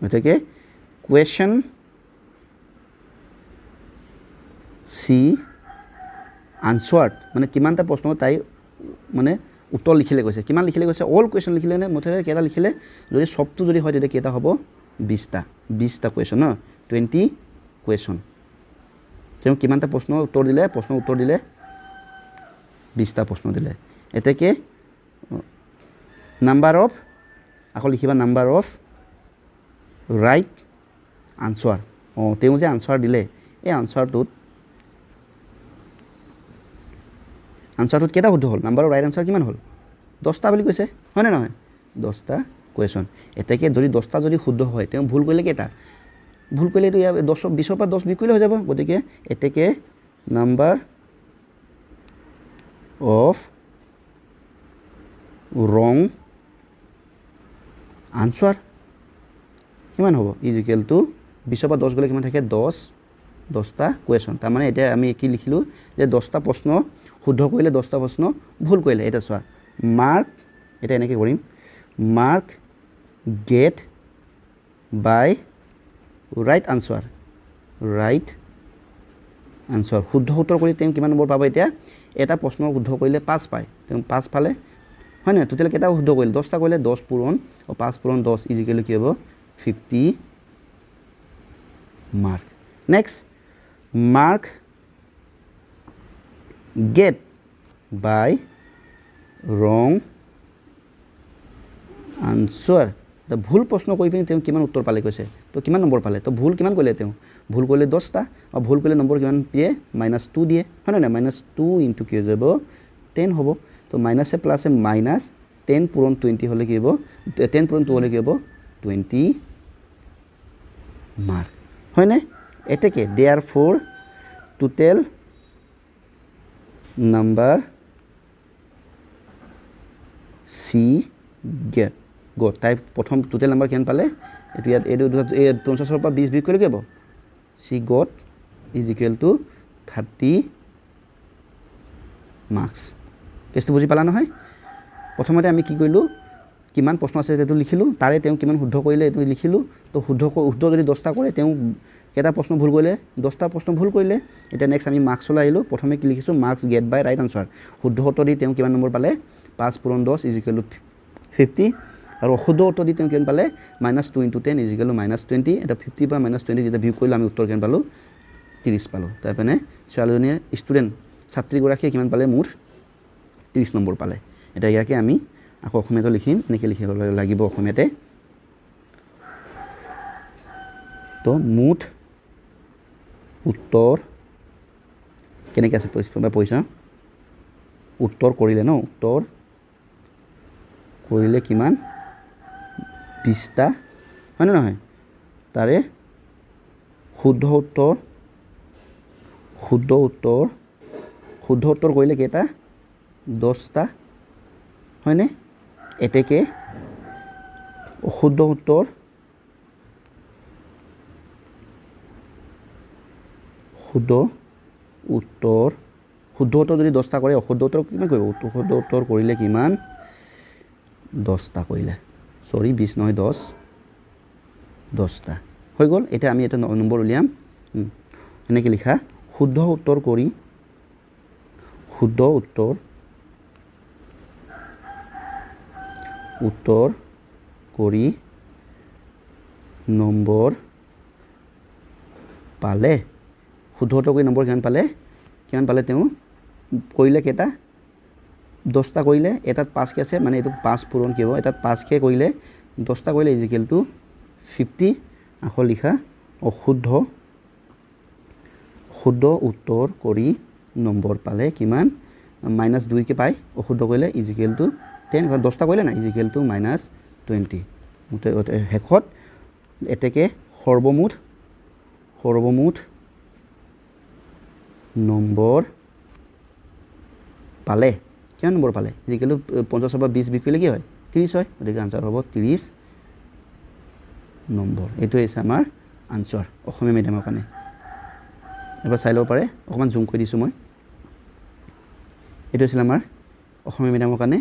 গতিকে কুৱেশ্যন সি আনসাৰ্ড মানে কিমানটা প্ৰশ্ন তাই মানে উত্তৰ লিখিলে কৈছে কিমান লিখিলে কৈছে অল কুৱেশ্যন লিখিলে নে মুঠতে কেইটা লিখিলে যদি সবটো যদি হয় তেতিয়া কেইটা হ'ব 20টা কুৱেশ্যন ন 20 কুৱেশ্যন তেওঁ কিমানটা প্ৰশ্নৰ উত্তৰ দিলে 20টা প্ৰশ্ন দিলে এতেকে নাম্বাৰ অফ আকৌ লিখিবা নাম্বাৰ অফ ৰাইট আনসাৰ তেওঁ যে আনসাৰ দিলে এই আনসাৰটোত কেইটা শুদ্ধ হ'ল নাম্বাৰ অফ ৰাইট আনসাৰ কিমান হ'ল 10টা বুলি কৈছে হয়নে নহয় 10টা কুৱেশ্যন এতেকে যদি 10টা যদি শুদ্ধ হয় তেওঁ ভুল কৰিলে কেইটা ভুল কৰিলে এইটো 20ৰ পৰা 10 বিয়োগ কৰিলে হৈ যাব গতিকে এতেকে নাম্বাৰ অফ ৰং আনসাৰ কিমান হ'ব ইজিকেল টু 20ৰ পৰা 10 গ'লে কিমান থাকে 10টা কুৱেশ্যন তাৰমানে এতিয়া আমি কি লিখিলোঁ যে 10টা প্ৰশ্ন শুদ্ধ কৰিলে 10টা প্ৰশ্ন ভুল কৰিলে এটা চোৱা মাৰ্ক এটা এনেকৈ কৰিম মাৰ্ক গেট বাই ৰাইট আনসাৰ শুদ্ধ উত্তৰ কৰি তেওঁ কিমান নম্বৰ পাব এতিয়া এটা প্ৰশ্ন শুদ্ধ কৰিলে 5 পায় তেওঁ 5 পালে হয় নহয় টোটেল কেইটা শুদ্ধ কৰিলে 10টা কৰিলে 10 পূৰণ আৰু 5 পূৰণ 10 ইজিকেলি কি হ'ব 50 মাৰ্ক নেক্সট মাৰ্ক গেট বাই ৰং আনসাৰ the ভুল প্ৰশ্ন কৰি পিনি তেওঁ কিমান উত্তৰ পালে কৈছে তো কিমান নম্বৰ পালে তো ভুল কিমান কৰিলে তেওঁ ভুল কৰিলে 10টা আৰু ভুল কৰিলে নম্বৰ কিমান দিয়ে -2 দিয়ে হয় না -2 ইনটু কি হৈ যাব 10 হ'ব তো মাইনাসে প্লাসে -10 পূৰণ 20 হ'লে কি হ'ব 10 পূৰণ 2 হ'লে কি হ'ব 20 মাৰ্ক হয়নে এতেকে therefore total number C get তাই প্ৰথম টোটেল নাম্বাৰ কিমান পালে এইটো ইয়াত এই 50ৰ পৰা 20 বিয়োগ কৰিলে কি হ'ব সি gut is equal to 30 marks কেছটো বুজি পালা নহয় প্ৰথমতে আমি কি কৰিলোঁ কিমান প্ৰশ্ন আছে এইটো লিখিলোঁ তাৰে তেওঁ কিমান শুদ্ধ কৰিলে এইটো লিখিলোঁ তো শুদ্ধ যদি 10টা কৰে তেওঁ কেইটা প্ৰশ্ন ভুল কৰিলে 10টা প্ৰশ্ন ভুল কৰিলে এতিয়া নেক্সট আমি মাৰ্কছলৈ আহিলোঁ প্ৰথমে কি লিখিছোঁ মাৰ্কছ গেট বাই ৰাইট আনসাৰ শুদ্ধ উত্তৰ দি তেওঁ কিমান নম্বৰ পালে 5 পূৰণ 10 ইজ ইকুৱেল টু 50 আৰু অশুদ্ধ উত্তৰ দি তেওঁ কিমান পালে -2 ইনটু 10 ইজ ইকুৱেল টু -20 এটা 50 পৰা -20 যেতিয়া বিয়োগ কৰিলে আমি উত্তৰ কিমান পালোঁ 30 পালোঁ তাৰপিনে ছোৱালীজনীয়ে ষ্টুডেণ্ট ছাত্ৰীগৰাকীয়ে কিমান পালে মুঠ 30 নম্বৰ পালে এতিয়া ইয়াকে আমি আকৌ অসমীয়াটো লিখিম এনেকৈ লিখিব লাগিব অসমীয়াতে তো মুঠ উত্তৰ কেনেকৈ আছে পইচা উত্তৰ কৰিলে ন উত্তৰ কৰিলে কিমান 20টা হয় নে নহয় তাৰে শুদ্ধ উত্তৰ কৰিলে কেইটা 10টা হয়নে এতেকে অশুদ্ধ শুদ্ধ উত্তৰ যদি 10টা কৰে অশুদ্ধ উত্তৰ কিমান কৰিব শুদ্ধ উত্তৰ কৰিলে কিমান 10টা কৰিলে সৰি 20 নহয় 10টা হৈ গ'ল এটা আমি এটা নম্বৰ উলিয়াম এনেকৈ লিখা শুদ্ধ উত্তৰ কৰি নম্বৰ পালে শুদ্ধ উত্তৰ কৰি নম্বৰ কিমান পালে তেওঁ কৰিলে কেইটা 10টা কৰিলে এটাত 5 কে আছে মানে এইটো 5 পূৰণ কি হ'ব এটাত 5 কে কৰিলে 10টা কৰিলে ইকুৱেল টু 50 আকৌ লিখা অশুদ্ধ উত্তৰ কৰি নম্বৰ পালে কিমান -2 কে পায় অশুদ্ধ কৰিলে ইকুৱেল টু 10 10টা কৰিলে না ইকুৱেল টু -20 শেষত এতেকে সৰ্বমুঠ নম্বৰ পালে কিমান নম্বৰ পালে ইকুৱেল টু 50 বা 20 বিকিলে কি হয় 30 হয় গতিকে আনসাৰ হ'ব 30 নম্বৰ এইটো হৈছে আমাৰ আনসাৰ অসমীয়া মিডিয়ামৰ কাৰণে এবাৰ চাই ল'ব পাৰে অকমান জুম কৰি দিছোঁ মই এইটো আছিল আমাৰ অসমীয়া মিডিয়ামৰ কাৰণে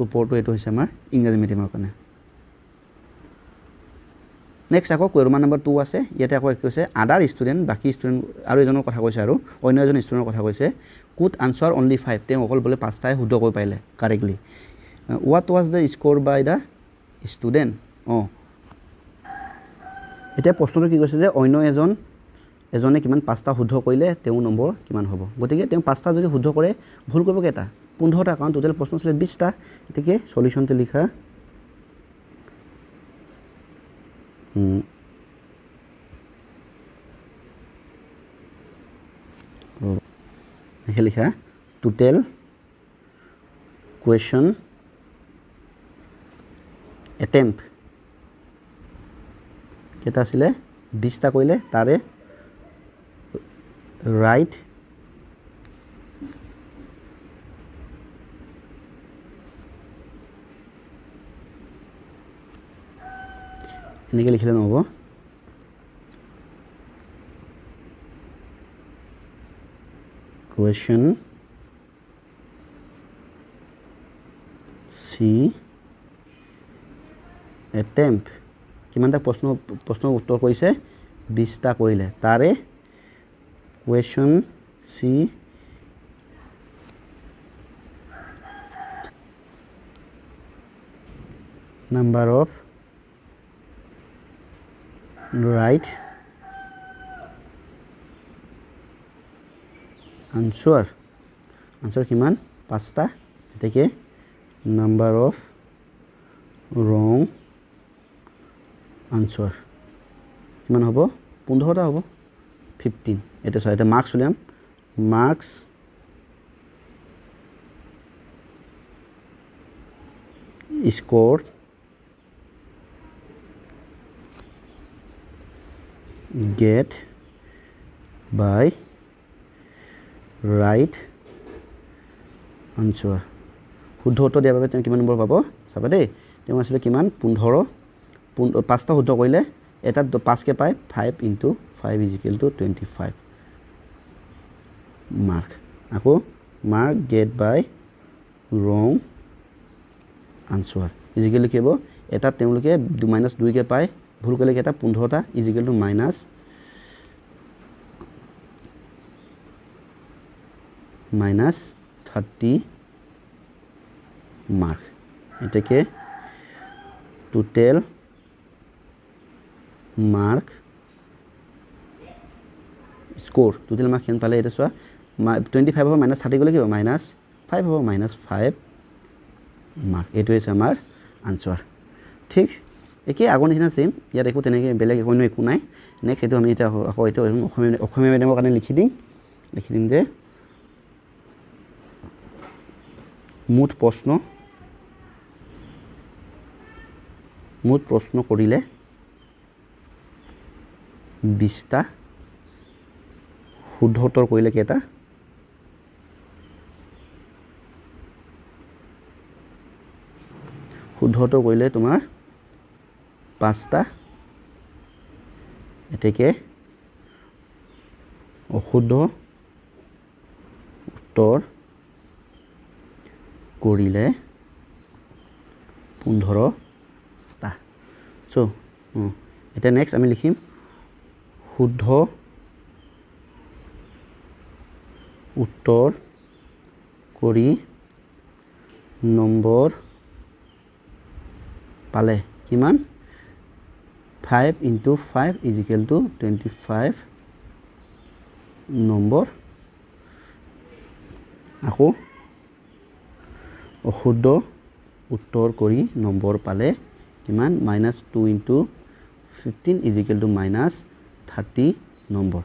ওপৰটো এইটো হৈছে আমাৰ ইংৰাজী মিডিয়ামৰ কাৰণে নেক্সট আকৌ ৰোমান নম্বৰ 2 আছে ইয়াতে আকৌ কৈছে আদাৰ ষ্টুডেণ্ট বাকি ষ্টুডেণ্ট আৰু এজনৰ কথা কৈছে আৰু অন্য এজন ষ্টুডেণ্টৰ কথা কৈছে কুড আনসাৰ অনলি 5 তেওঁ অকল বোলে 5টাই শুদ্ধ কৰি পাইলে correctly what was the score by the student এতিয়া প্ৰশ্নটো কি কৈছে যে অন্য এজনে কিমান 5টা শুদ্ধ কৰিলে তেওঁ নম্বৰ কিমান হ'ব গতিকে তেওঁ 5টা যদি শুদ্ধ কৰে ভুল কৰিব কেইটা 15টা কাৰণ টোটাল প্ৰশ্ন আছিল 20টা এতিকে সলিউশনতে লিখা লিখা টোটেল কুৱেশ্যন এটেম্প কেইটা আছিলে 20টা কৰিলে তাৰে ৰাইট এনেকৈ লিখিলে নহ'ব কুৱেশ্যন চি এটেম্প কিমানটা প্ৰশ্ন উত্তৰ কৰিছে 20টা কৰিলে তাৰে question C number of right answer কিমান 5টা এতেকে number of wrong answer কিমান হ'ব 15টা হ'ব 15 এটা চাই এটা মার্কস উলিয়াম marks score get by right answer শুদ্ধ উত্তৰ দিয়াৰ বাবে তেওঁ কিমান নম্বৰ পাব চাবা দেই তেওঁ আছিল কিমান 15 5টা শুদ্ধ কৰিলে এটাত 5 কে পায় 5 * 5 = 25 মার্ক আকৌ mark get by wrong answer ইজিক্যালি কি হ'ব এটাত তেওঁলোকে -2 কে পায় ভুল কৰিলে কেটা 15টা ইজিক্যাল টু -30 মার্ক এটাকে total mark score total mark কেন পালে এটা সোয়া 25 হ'ব -30 গলে কি হ'ব -5 হ'ব -5 মার্ক এটো হৈছে আমাৰ আনসাৰ ঠিক একে আগৰ নিচিনা সেম ইয়াত একো তেনেকৈ বেলেগ একো নাই নেক্সট এটো আমি এটা আকৌ এটো অসমীয়া মিডিয়ামৰ কাৰণে লিখি দিম যে মুঠ প্ৰশ্ন কৰিলে 20টা শুদ্ধ উত্তৰ কৰিলে কেইটা শুদ্ধ উত্তৰ কৰিলে তোমাৰ 5টা এতেকে অশুদ্ধ উত্তৰ কৰিলে 15টা চ' এতিয়া নেক্সট আমি লিখিম শুদ্ধ উত্তৰ কৰি নম্বৰ পালে কিমান 5 × 5 = 25 নম্বৰ আকৌ অশুদ্ধ উত্তৰ কৰি নম্বৰ পালে কিমান -2 × 15 = -30 নম্বৰ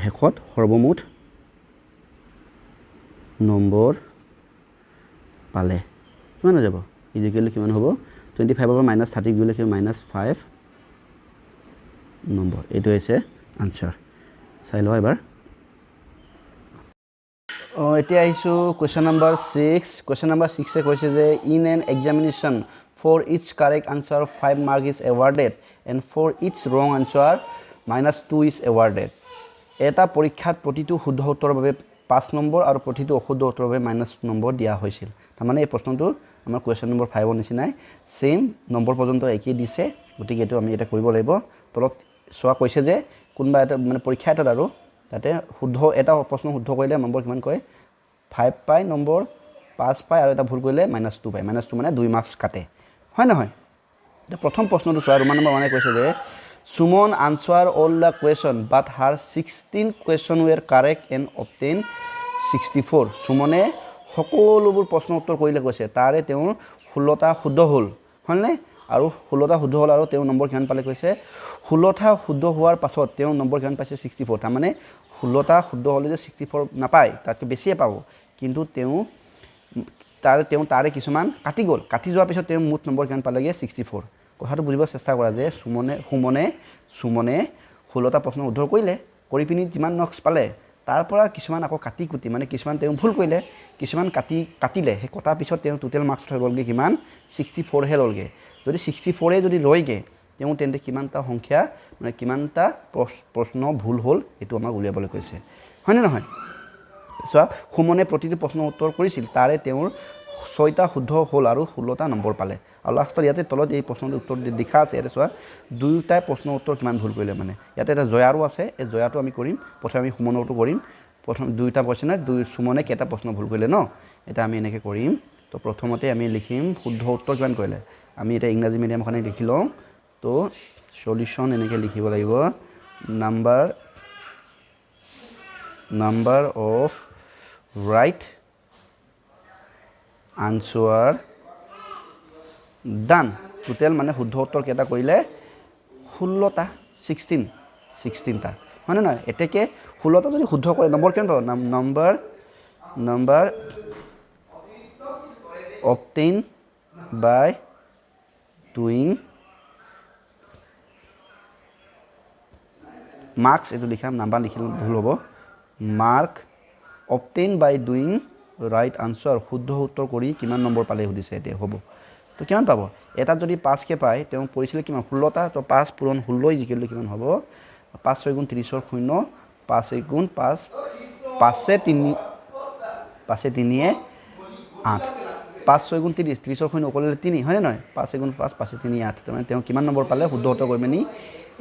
শেষত সৰ্বমুঠ নম্বৰ পালে কিমান হৈ যাব ইজিকেল কিমান হ'ব 25 পৰা -30 গ'লে কি -5 নম্বৰ এইটো হৈছে আনসাৰ চাই লও এবাৰ এতিয়া আহিছো কোৱেশ্চন নম্বৰ 6 কোৱেশ্চন নম্বৰ 6 এ কৈছে যে in an examination for each correct answer 5 mark is awarded and for each wrong answer -2 is awarded এটা পৰীক্ষাত প্ৰতিটো শুদ্ধ উত্তৰৰ বাবে 5 নম্বৰ আৰু প্ৰতিটো অশুদ্ধ উত্তৰৰ বাবে -1 নম্বৰ দিয়া হৈছিল তাৰমানে এই প্ৰশ্নটো আমাৰ কোৱেশ্চন নম্বৰ 5 ৰ নিচিনাই সেম নম্বৰ পৰ্যন্ত একেই দিছে গতিকে এটো আমি এটা কৰিব লাগিব তলত সোৱা কৈছে যে কোনবা এটা মানে পৰীক্ষা এটাত আৰু তাতে শুদ্ধ এটা প্ৰশ্ন শুদ্ধ কৰিলে নম্বৰ কিমান কয় 5 পায় নম্বৰ 5 পায় আৰু এটা ভুল কৰিলে -2 পায় -2 মানে 2 মাৰ্কস কাটে হয় নহয় এটা প্ৰথম প্ৰশ্নটো সোৱা ৰোমান নম্বৰ 1 এ কৈছে যে Suman answered all the questions but her 16 questions were correct and obtained 64 সুমনে সকলোবোৰ প্ৰশ্ন উত্তৰ কৰিলে কৈছে তাৰে তেওঁ 16টা শুদ্ধ হল হলনে আৰু 16টা শুদ্ধ হল আৰু তেওঁ নম্বৰ কিমান পালে কৈছে 16টা শুদ্ধ হোৱাৰ পাছত তেওঁ নম্বৰ কিমান পাইছে 64 তাৰ মানে 16টা শুদ্ধ হলে যে 64 নাপায় তাতকৈ বেছিয়ে পাব কিন্তু তেওঁ তাৰে কিছুমান কাটি গল কাটি যোৱাৰ পিছত তেওঁ মুঠ নম্বৰ কিমান পালেগে 64 কথাটো বুজিব চেষ্টা কৰা যে সুমনে 16টা প্ৰশ্ন উত্তৰ কৰিলে কৰি পিনি যিমান মাৰ্কস পালে তাৰ পৰা কিছুমান আকৌ কাটি কুটি মানে কিছুমান তেওঁ ভুল কৰিলে কিছুমান কাটিলে হে কটাৰ পিছত তেওঁ টোটাল মাৰ্কস হৈ গলগে কিমান 64 হে ললগে যদি 64 এ যদি ৰয়গে তেওঁ তেন্তে কিমানটা সংখ্যা মানে কিমানটা প্ৰশ্ন ভুল হল এটো আমাক উলিয়াবলৈ কৈছে হয়নে নহয় সো সুমনে প্ৰতিটো প্ৰশ্ন উত্তৰ কৰিছিল তাৰে তেওঁৰ 6টা শুদ্ধ হল আৰু 16টা নম্বৰ পালে আৰু লাষ্টত ইয়াতে তলত এই প্ৰশ্নটোৰ উত্তৰ দেখা আছে ইয়াতে সোৱা দুইটা প্ৰশ্ন উত্তৰ কিমান ভুল কৰিলে মানে ইয়াতে এটা জয়াৰো আছে এই জয়াটো আমি কৰিম প্ৰথমে আমি সুমনৰটো কৰিম প্ৰথম দুইটা কোৱেশ্চন দুই সুমনে কেটা প্ৰশ্ন ভুল কৰিলে ন এটা আমি এনেকৈ কৰিম তো প্ৰথমতে আমি লিখিম শুদ্ধ উত্তৰ কিমান কৰিলে আমি এটা ইংৰাজী মিডিয়ামখনে লিখি লওঁ তো সলিউশন এনেকৈ লিখিব লাগিব number of right answer done total মানে শুদ্ধ উত্তৰ কেটা কৰিলে 16টা 16টা মানে না এতেকে 16টা যদি শুদ্ধ কৰে নম্বৰ কেন পাব number obtained by doing marks এটো লিখাম নাম্বার লিখিলে ভুল হ'ব mark obtained by doing right answer শুদ্ধ উত্তৰ কৰি কিমান নম্বৰ পালে সুধিছে এতে হ'ব তো কিমান পাব এটা যদি 5 কে পায় তেওঁ পৰিছিল কিমান 16টা তো 5 পূৰণ 16 ইকুৱেল কিমান হ'ব 5 6 গুণ 30 ৰ 0 5 1 গুণ 5 5 এ 3 5 এ 3 এ 8 5 6 গুণ 30 30 ৰ 0 অকলে 3 হয় নহয় 5 গুণ 5 5 3 8 মানে তেওঁ কিমান নম্বৰ পালে শুদ্ধ উত্তৰ কৰি মেনি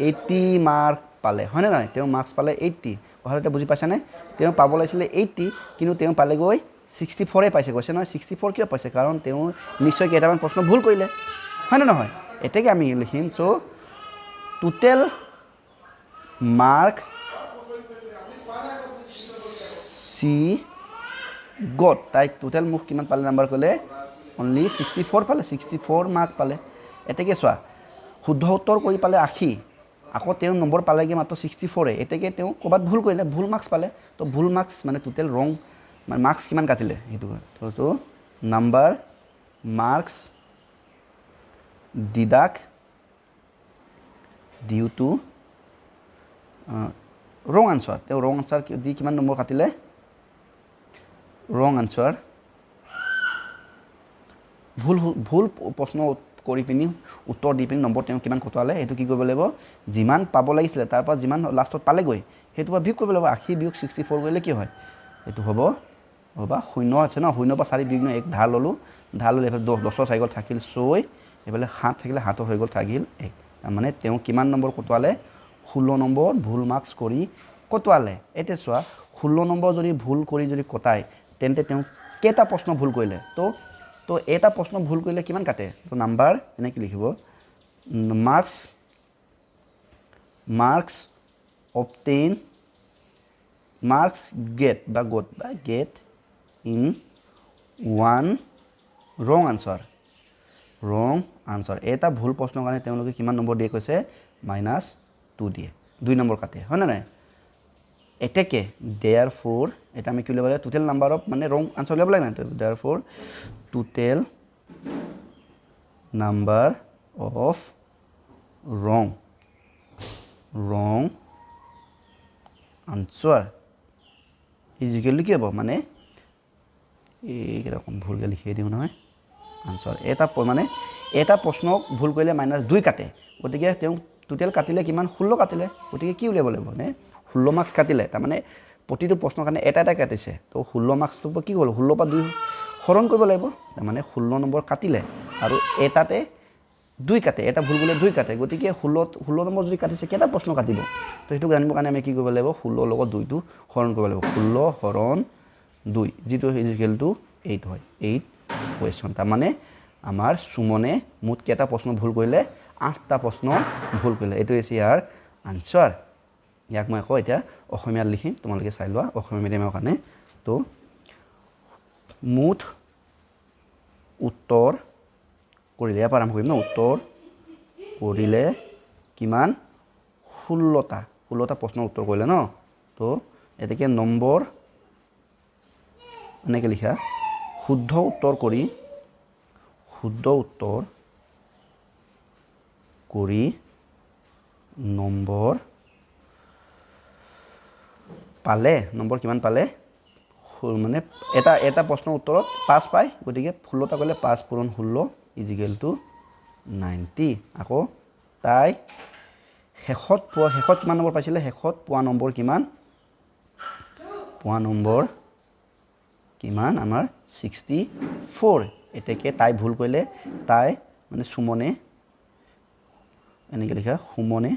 80 মাৰ্ক পালে হয় নহয় তেওঁ মাৰ্কস পালে 80 কথাটো বুজি পাইছানে তেওঁ পাব লাগিছিল 80 কিন্তু তেওঁ পালে গৈ 64 এ পাইছে কৈছে নহয় 64 কিয় পাইছে কাৰণ তেওঁ নিশ্চয় কেইটামান প্ৰশ্ন ভুল কৰিলে হয় না নহয় এতেকে আমি লিখিম সো টোটাল মাৰ্ক সি গট তাই টোটাল মুখ কিমান পালে নাম্বাৰ কলে অনলি 64 পালে 64 মাৰ্ক পালে এতেকে সোৱা শুদ্ধ উত্তৰ কৰি পালে 80 আকৌ তেওঁ নম্বৰ পালেগে মাত্ৰ 64 এতেকে তেওঁ কবাত ভুল কৰিলে ভুল মাৰ্কস পালে তো ভুল মাৰ্কস মানে টোটাল ৰং মানে মাৰ্কস কিমান কাটিলে হেতু তো number marks deduct due to wrong answer তেওঁ ৰং আনসাৰ দি কিমান নম্বৰ কাটিলে ৰং আনসাৰ ভুল প্ৰশ্ন কৰি পিনি উত্তৰ দি পিনি নম্বৰ তেওঁ কিমান কটালে এটো কি কৰিব লাগিব যিমান পাব লাগিছিল তাৰ পৰা যিমান লাষ্টত পালে গৈ সেইটো পৰা বিয়োগ কৰিব লাগিব 80 বিয়োগ 64 কৰিলে কি হয় এইটো হ'ব বা 0 আছে ন 0 পৰা 4 বিয়োগ 1 ধাৰ ল'লোঁ ধাৰ ল'লে এফালে 10ৰ চাইকেল থাকিল 6 এফালে 7 থাকিলে 7ৰ হৈ গ'ল থাকিল 1 তাৰমানে তেওঁ কিমান নম্বৰ কটোৱালে 16 নম্বৰ ভুল মাৰ্কছ কৰি কটোৱালে এতিয়া চোৱা 16 নম্বৰ যদি ভুল কৰি যদি কটায় তেন্তে তেওঁ কেইটা প্ৰশ্ন ভুল কৰিলে তো এটা প্ৰশ্ন ভুল কৰিলে কিমান কাটে তো নাম্বাৰ এনেকৈ লিখিব marks obtain marks get in one wrong answer এটা ভুল প্ৰশ্নৰ কাৰণে তেওঁলোকে কিমান নম্বৰ দিয়ে কৈছে -2 দিয়ে 2 নম্বৰ কাটে হয় না নাই এতেকে therefore এটা আমি কি লিখব লাগে টোটাল নাম্বাৰ অফ মানে wrong answer লিখব লাগে না therefore total number of wrong answer is equal to কি হ'ব মানে এই ৰকম ভুলকে লিখি দিও নহয় আনসাৰ এটা প্ৰশ্নক ভুল কৰিলে -2 কাটে গতিকে তেওঁ টোটাল কাটিলে কিমান 16 কাটিলে গতিকে কি উলিয়াব লাগিব মানে 16 মাৰ্কস কাটিলে তাৰ মানে প্ৰতিটো প্ৰশ্নৰ কাৰণে এটা কাটিছে তো 16 মাৰ্কসটো কি হ'ল 16 পৰা 2 হৰণ কৰিব লাগিব তাৰ মানে 16 নম্বৰ কাটিলে আৰু এটাতে 2 কাটে এটা ভুল কৰিলে 2 কাটে গতিকে 16 নম্বৰ যদি কাটিছে কেটা প্ৰশ্ন কাটিব তো সেইটো জানিবৰ কাৰণে আমি কি কৰিব লাগিব 16 লগত 2 টো হৰণ কৰিব লাগিব 16 হৰণ 2 যেটো ইকুৱেল টু 8 হয় 8 কোৱেশ্চন তাৰ মানে আমাৰ সুমনে মুঠ কেটা প্ৰশ্ন ভুল কৰিলে 8টা প্ৰশ্ন ভুল কৰিলে এটো হৈছে ইয়াৰ আনসাৰ ইয়াক মই আকৌ এতিয়া অসমীয়াত লিখিম তোমালোকে চাই লোৱা অসমীয়া মিডিয়ামৰ কাৰণে তো মুঠ উত্তৰ কৰিলে ইয়াৰ পৰা আৰম্ভ কৰিম ন উত্তৰ কৰিলে কিমান 16টা প্ৰশ্নৰ উত্তৰ কৰিলে ন তো এতেকে নম্বৰ এনেকে লিখা শুদ্ধ উত্তৰ কৰি নম্বৰ পালে নম্বৰ কিমান পালে মানে এটা প্ৰশ্নৰ উত্তৰত 5 পায় গতিকে 16টা কৰিলে 5 পূৰণ 16 ইকুৱেল টু 90 আকৌ তাই শেষত কিমান নম্বৰ পাইছিলে শেষত পোৱা নম্বৰ কিমান আমাৰ 64 এতেকে তাই ভুল কৰিলে তাই মানে সুমনে এনেকে লিখা সুমনে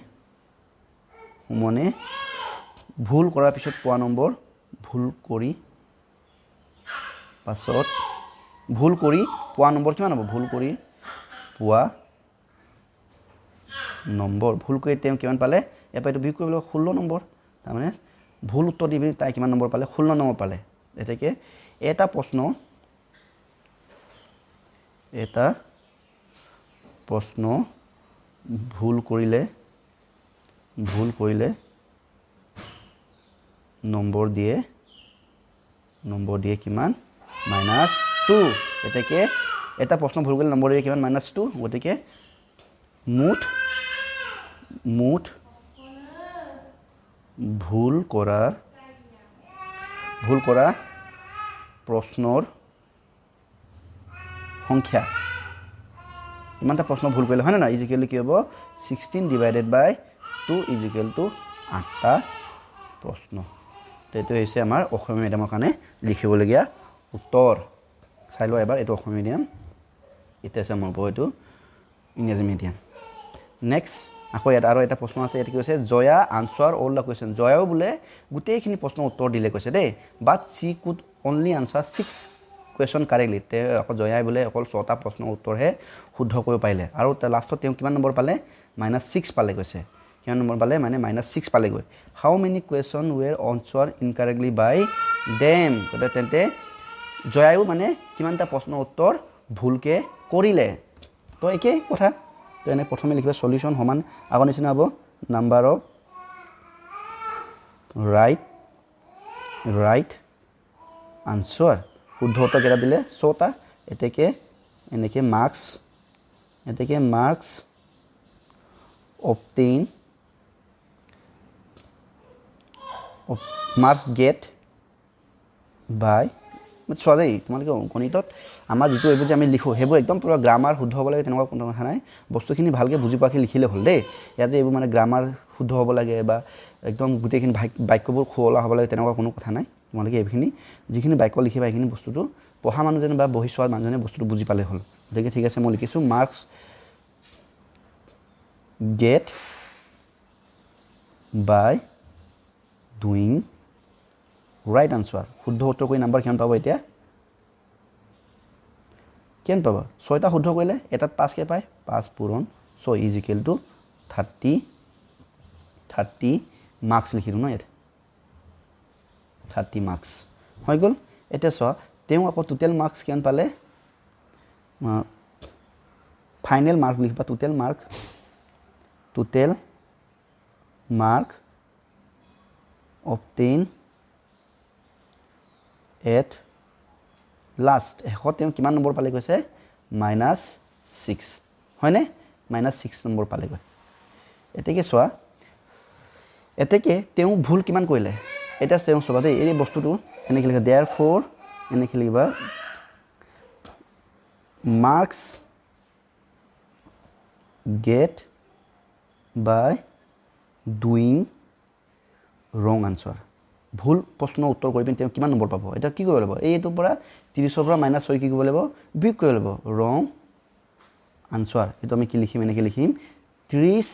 ভুল কৰাৰ পিছত পোৱা নম্বৰ ভুল কৰি পোৱা নম্বৰ কিমান হ'ব ভুল কৰি পোৱা নম্বৰ ভুল কৰি তেওঁ কিমান পালে এপা এটো বিয়োগ কৰিব 16 নম্বৰ তাৰ মানে ভুল উত্তৰ দি তাই কিমান নম্বৰ পালে 16 নম্বৰ পালে এতেকে এটা প্ৰশ্ন ভুল কৰিলে নম্বৰ দিয়ে কিমান -2 এতেকে এটা প্ৰশ্ন ভুল কৰিলে নম্বৰ দিয়ে কিমান -2 গতিকে মুঠ ভুল কৰা প্ৰশ্নৰ সংখ্যা কিমানটা প্ৰশ্ন ভুল কৰিলে হয় না ইকুৱেল কি হ'ব 16 ডিভাইডেড বাই 2 ইকুৱেল টু 8টা প্ৰশ্ন তেটো হৈছে আমাৰ অসমীয়া মিডিয়ামৰ কাৰণে লিখিবলগীয়া উত্তৰ চাই লও এবাৰ এটো অসমীয়া মিডিয়াম এটা আছে আমাৰ বইটো ইংৰাজী মিডিয়াম নেক্সট আকৌ আৰু এটা প্ৰশ্ন আছে এটো কি হৈছে Jaya answer all the question জয়াও বুলে গুটেইখিনি প্ৰশ্ন উত্তৰ দিলে কৈছে দেই but she could only answer 6 question correctly তে আকৌ জয়াই বুলে অকল 6টা প্ৰশ্নৰ উত্তৰহে শুদ্ধ কৰিব পাৰিলে আৰু লাষ্টত তেওঁ কিমান নম্বৰ পালে -6 পালে কৈছে কিমান নম্বৰ পালে মানে -6 পালে গৈ হাউ মেনি কোৱেশ্চন ওয়াৰ আনসাৰ ইনকাৰেক্টলি বাই দেম কতে তেন্তে জয়াও মানে কিমানটা প্ৰশ্নৰ উত্তৰ ভুলকে কৰিলে তো একে কথা তো এনে প্ৰথমে লিখিবা সলিউশন সমান আগৰ নিচিনা হ'ব নাম্বাৰ অফ ৰাইট আনসাৰ শুদ্ধ উত্তৰ কেটা দিলে 6টা এতেকে এনেকে marks obtain mark get by সৰি তোমালোকে গণিতত আমাৰ যেটো এইবোৰ যে আমি লিখো হেবোৰ একদম পুৰা গ্ৰামাৰ শুদ্ধ হ'ব লাগে তেনেকুৱা কোনো কথা নাই বস্তুখিনি ভালকে বুজি পাকি লিখিলে হ'ল দেই ইয়াতে এইবোৰ মানে গ্ৰামাৰ শুদ্ধ হ'ব লাগে বা একদম গোটেইখিনি বাক্যবোৰ খোলা হ'ব লাগে তেনেকুৱা কোনো কথা নাই তোমালোকে এইখিনি যিখিনি বাক্য লিখিবা এইখিনি বস্তুটো পঢ়া মানুহজনে বা বহি চোৱা মানুহজনে বস্তুটো বুজি পালে হ'ল গতিকে ঠিক আছে মই লিখিছোঁ মাৰ্কছ গেট বাই ডুইং ৰাইট আনচাৰ শুদ্ধ উত্তৰ কৰি নাম্বাৰ কিমান পাব এতিয়া কিমান পাব 6টা শুদ্ধ কৰিলে এটাত 5 কে পায় 5 পূৰণ 6 ইজিকেল টু 30 মাৰ্কছ লিখিলোঁ ন ইয়াত 30 মাৰ্কছ হৈ গ'ল এতিয়া চোৱা তেওঁ আকৌ টোটেল মাৰ্কছ কিমান পালে ফাইনেল মাৰ্ক লিখিবা total mark obtained at last শেষত তেওঁ কিমান নম্বৰ পালে কৈছে -6 হয়নে -6 নম্বৰ পালেগৈ এতেকে চোৱা এতেকে তেওঁ ভুল কিমান কৰিলে এটা তেওঁ চবা দেই এই বস্তুটো এনেকৈ লিখা therefore এনেকৈ লিখিবা marks get by doing wrong answer ভুল প্ৰশ্ন উত্তৰ কৰি পিন তেওঁ কিমান নম্বৰ পাব এটা কি কৰিব লাগিব এইটোৰ পৰা 30 ৰ পৰা -6 কি কৰিব লাগিব বিয়োগ কৰিব লাগিব wrong answer এটো আমি কি লিখিম এনেকৈ লিখিম 30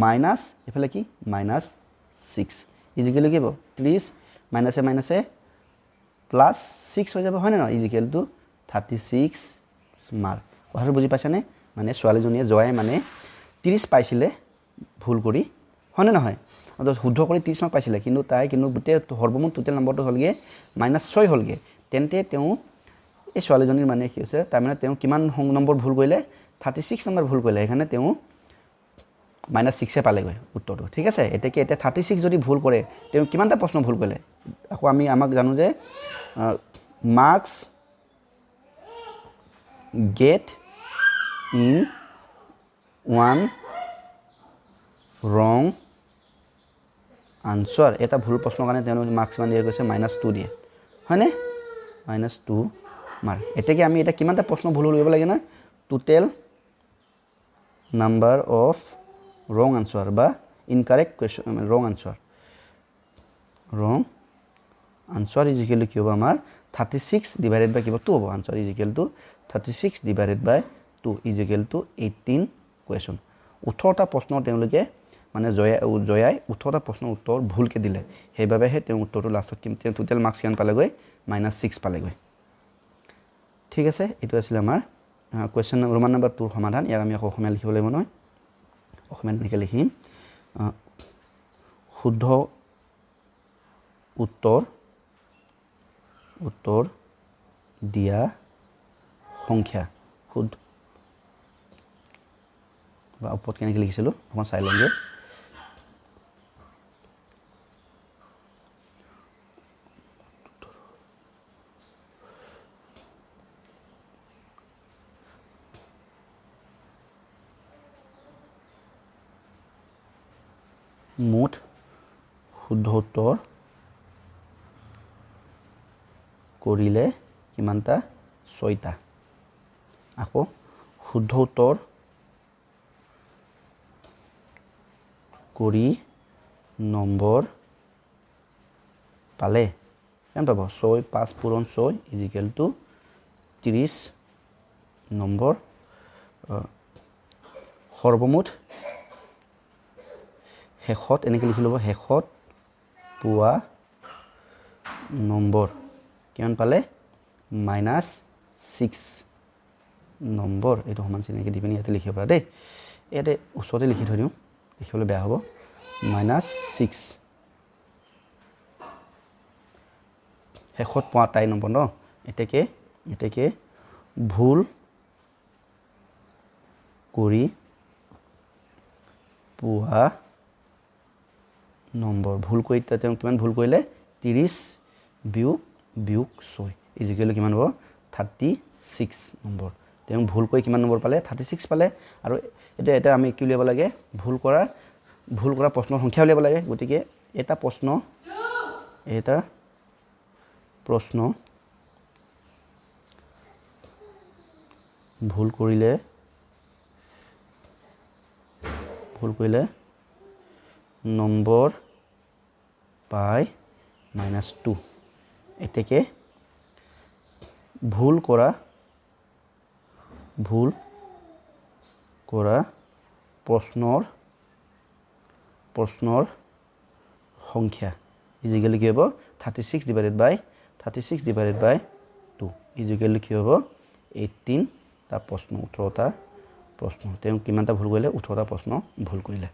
মাইনাস এফালে কি -6 ইজিকেল কি হ'ব 30 মাইনাসে মাইনাসে প্লাস 6 হৈ যাব হয় না ইজিকেল টু 36 মাৰ্ক কথাটো বুজি পাইছানে মানে ছোৱালীজনীয়ে জয়ে মানে 30 পাইছিলে ভুল কৰি হয়নে নহয় শুদ্ধ কৰি 30 মাৰ্ক পাইছিলে কিন্তু তাই গোটেই সৰ্বমুঠ টোটেল নম্বৰটো হ'লগে -6 হ'লগে তেন্তে তেওঁ এই ছোৱালীজনীৰ মানে কি হৈছে তাৰ মানে তেওঁ কিমান নম্বৰ ভুল কৰিলে 36 নম্বৰ ভুল কৰিলে এখানে তেওঁ -6 এ পালেগৈ উত্তৰটো ঠিক আছে এতিয়া 36 যদি ভুল কৰে তেওঁ কিমানটা প্ৰশ্ন ভুল কৰিলে আকৌ আমি আমাক জানো যে marks get in one wrong answer এটা ভুল প্ৰশ্নৰ কাৰণে তেওঁ মাৰ্কস মান দিয়া গৈছে -2 দিয়ে হয়নে -2 মাৰ্ক এতেকে আমি এটা কিমানটা প্ৰশ্ন ভুল কৰিব লাগে না total number of wrong answer বা incorrect question wrong answer is equal to কি হ'ব আমাৰ 36 divided by কি হ'ব 2 হ'ব answer is equal to 36 divided by 2 is equal to 18 question 18টা প্ৰশ্ন তেওঁলোকে মানে জয়াই 18টা প্ৰশ্নৰ উত্তৰ ভুলকে দিলে সেইবাবেহে তেওঁ উত্তৰটো লাষ্টত তেওঁ টোটেল মাৰ্কস কিমান পালেগৈ -6 পালেগৈ ঠিক আছে এটো আছিল আমাৰ কোৱেশ্চন ৰোমান নম্বৰ 2 সমাধান ইয়াক আমি অসমীয়া লিখিব লাগিব নহয় অসমীয়াত এনেকৈ লিখিম শুদ্ধ উত্তৰ দিয়া সংখ্যা শুদ্ধ বা ওপৰত কেনেকৈ লিখিছিলোঁ অকণ চাই লওঁগে মুঠ শুদ্ধ উত্তৰ কৰিলে কিমানটা 6টা আকৌ শুদ্ধ উত্তৰ কৰি নম্বৰ পালে কিমান পাব 6 5 পূৰণ 6 ইজিকেল টু 30 নম্বৰ সৰ্বমুঠ শেষত এনেকৈ লিখি ল'ব শেষত পোৱা নম্বৰ কিমান পালে -6 নম্বৰ এইটো সমান চিনকে দি পিনি ইয়াতে লিখিব পাৰা দেই ইয়াতে ওচৰতে লিখি থৈ দিওঁ লিখিবলৈ বেয়া হ'ব -6 শেষত পোৱা তাই নম্বৰ ন এতেকে ভুল কৰি পোৱা নম্বৰ ভুল কৰি তেওঁ কিমান ভুল কৰিলে 30 বিয়োগ 6 ইজিকেল কিমান হ'ব 36 নম্বৰ তেওঁ ভুল কৰি কিমান নম্বৰ পালে 36 পালে আৰু এটা আমি কি উলিয়াব লাগে ভুল কৰা প্ৰশ্নৰ সংখ্যা উলিয়াব লাগে গতিকে এটা প্ৰশ্ন ভুল কৰিলে নম্বৰ বাই -2 এটাকে ভুল কৰা প্ৰশ্নৰ সংখ্যা ইজিক্যালি কি হ'ব 36 ডিভাইডেড বাই 2 ইজিক্যালি কি হ'ব 18 টা প্ৰশ্ন 18টা প্ৰশ্ন তেওঁ কিমানটা ভুল কৰিলে 18টা প্ৰশ্ন ভুল কৰিলে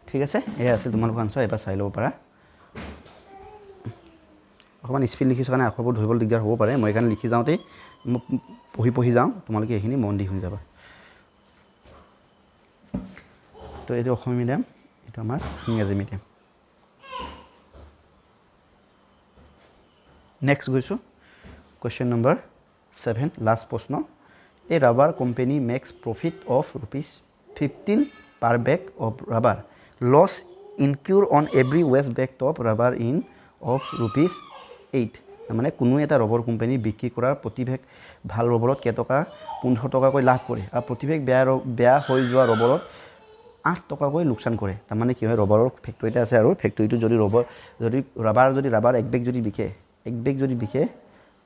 ঠিক আছে এয়া আছে তোমালোকৰ আনসাৰ এবাৰ চাই ল'ব পাৰা অকমান স্পিড লিখিছো কাৰণে আখৰবোৰ ধৰিবলৈ দিগদাৰ হ'ব পাৰে মই এখানে লিখি যাওঁতে পঢ়ি যাওঁ তোমালোকে এইখিনি মন দি শুনি যাবা তো এইটো অসমীয়া মিডিয়াম এইটো আমাৰ ইংৰাজী মিডিয়াম নেক্সট গৈছো কোৱেশ্চন নম্বৰ 7 লাষ্ট প্ৰশ্ন A rubber company makes profit of ₹15 per bag of rubber. Loss incurred on every waste bag of rubber in of ₹8. মানে কোনো এটা ৰবৰ কোম্পানী বিক্ৰী কৰাৰ প্ৰতি বেগ ভাল ৰবৰত কেটকা 15 টকাকৈ লাভ কৰে আৰু প্ৰতি বেগ বেয়া হৈ যোৱা ৰবৰত 8 টকাকৈ লোকসান কৰে তাৰ মানে কি হয় ৰবৰৰ ফেক্টৰীটা আছে আৰু ফেক্টৰীটো যদি ৰাবাৰ এক বেগ যদি বিকে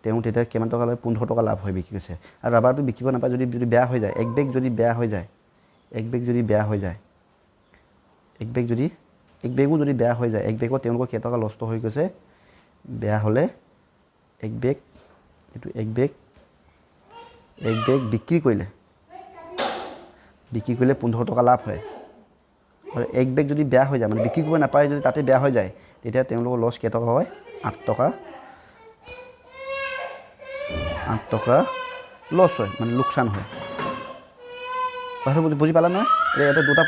তেওঁ তেতিয়া কিমান টকা লয় 15 টকা লাভ হয় বিক্ৰী কৰিছে আৰু ৰাবাৰটো বিকিব নাপায় যদি বেয়া হৈ যায় এক বেগ যদি বেয়া হৈ যায় এক বেগত তেওঁলোকৰ কেই টকা লষ্ট হৈ গৈছে বেয়া হলে এক বেগ বিক্ৰী কৰিলে 15 টকা লাভ হয় আৰু এক বেগ যদি বেয়া হৈ যায় মানে বিক্ৰী কৰিব নাপায় যদি তাতে বেয়া হৈ যায় তেতিয়া তেওঁলোকৰ লছ কেই টকা হয় 8 টকা লছ হয় মানে লোকসান হয় কথাটো বুজি পালা নহয় এটা দুটা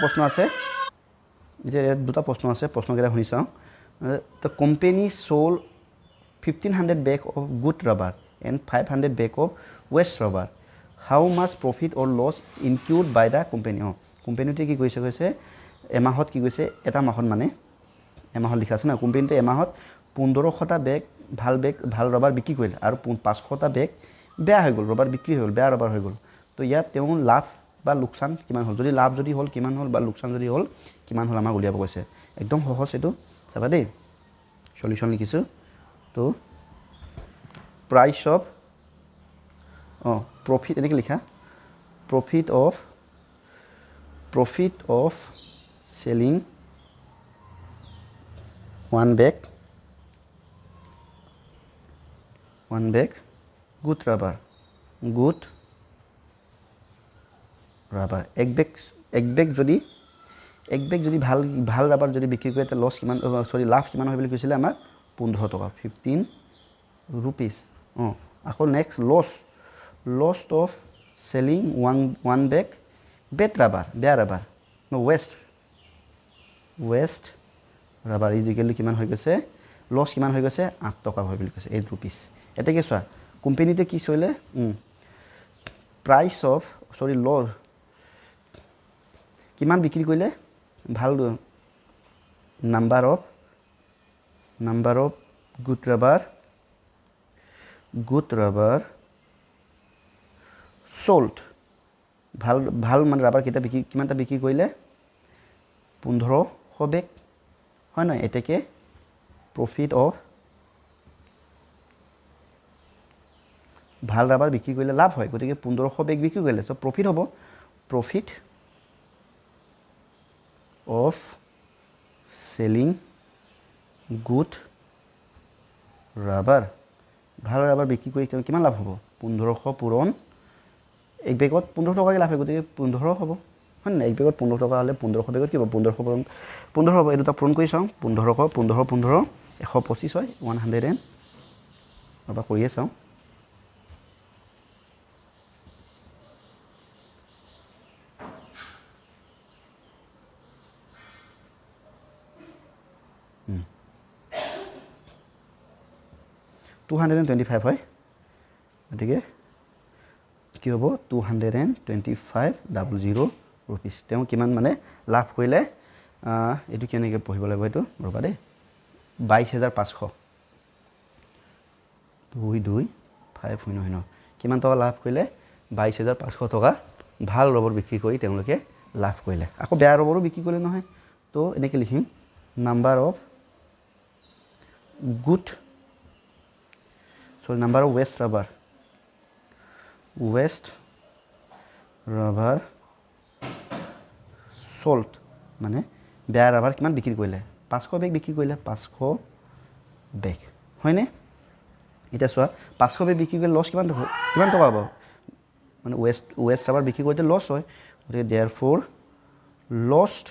প্ৰশ্ন আছে প্ৰশ্নকেইটা শুনি চাওঁ the company sold 1500 bag of good rubber and 500 bag of waste rubber how much profit or loss incurred by the company কোম্পানীটোৱে কি কৈছে এমাহত কি কৈছে এটা মাহত মানে এমাহত লিখা আছে না কোম্পানীটোৱে এমাহত 1500টা ভাল ৰবাৰ বিক্ৰী কৰিলে আৰু 500টা বেগ বেয়া হৈ গ'ল ৰবাৰ বিক্ৰী হৈ গ'ল বেয়া ৰবাৰ হৈ গ'ল তো ইয়াত তেওঁ লাভ বা লোকসান কিমান হ'ল যদি লাভ যদি হ'ল কিমান হ'ল বা লোকসান যদি হ'ল কিমান হ'ল আমাক উলিয়াব কৈছে একদম সহজ এইটো চাবা দেই সলিউশন লিখিছো তো প্রাইস অফ প্রফিট এনেকে লিখা profit of selling one bag good rubber এক বেগ যদি ভাল ৰাবাৰ যদি বিক্ৰী কৰে তে লছ কিমান লাভ কিমান হয় বুলি কৈছিলে আমাক 15 টকা 15 rupees আকৌ next loss of selling one bag bad rubber বেয়া ৰাবাৰ waste rubber ইজিক্যালি কিমান হৈ গৈছে লছ কিমান হৈ গৈছে 8 টকা হয় বুলি কৈছে 8 rupees এটা কি চোৱা কোম্পানীতে কি চলে প্ৰাইস অফ লছ কিমান বিক্ৰী কৰিলে ভাল number of good rubber sold ভাল মানে ৰাবাৰ কেইটা কিমানটা বিক্ৰী কৰিলে 1500 বেগ হয় নহয় এটাকে প্ৰফিট অফ ভাল ৰাবাৰ বিক্ৰী কৰিলে লাভ হয় গতিকে 1500 বেগ বিক্ৰী কৰিলে সো প্ৰফিট হ'ব profit of selling good rubber ভাল ৰাবাৰ বিক্ৰী কৰি কিমান লাভ হ'ব 1500 পূৰণ এক বেগত 15 টকাকে লাভ হয় গতিকে 15 হ'ব হয় না এক বেগত 15 টকা হলে 1500 বেগত কি হ'ব 1500 পূৰণ 15 হ'ব এটা পূৰণ কৰি চাওঁ 1500 125 হয় 100 ৰবা কৰিয়ে চাওঁ $225 হয় গতিকে কি হ'ব 225 rupees তেওঁ কিমান মানে লাভ কৰিলে এটো কেনেকৈ পঢ়িব লাগিব এটো ৰবা দে 22500 2250 কিমান টকা লাভ কৰিলে 22500 টকা ভাল ৰবৰ বিক্ৰী কৰি তেওঁলোকে লাভ কৰিলে আকৌ বেয়া ৰবৰো বিক্ৰী কৰিলে নহয় তো এনেকৈ লিখিম number of good sorry number of waste rubber sold মানে বেয়া ৰাবাৰ কিমান বিক্ৰী কৰিলে 500 বেগ বিক্ৰী কৰিলে 500 বেগ হয়নে এটা চোৱা 500 বেগ বিক্ৰী কৰিলে লছ কিমান টকা হ'ব মানে ওয়েস্ট ৰাবাৰ বিক্ৰী কৰিলে লছ হয় গতিকে therefore lost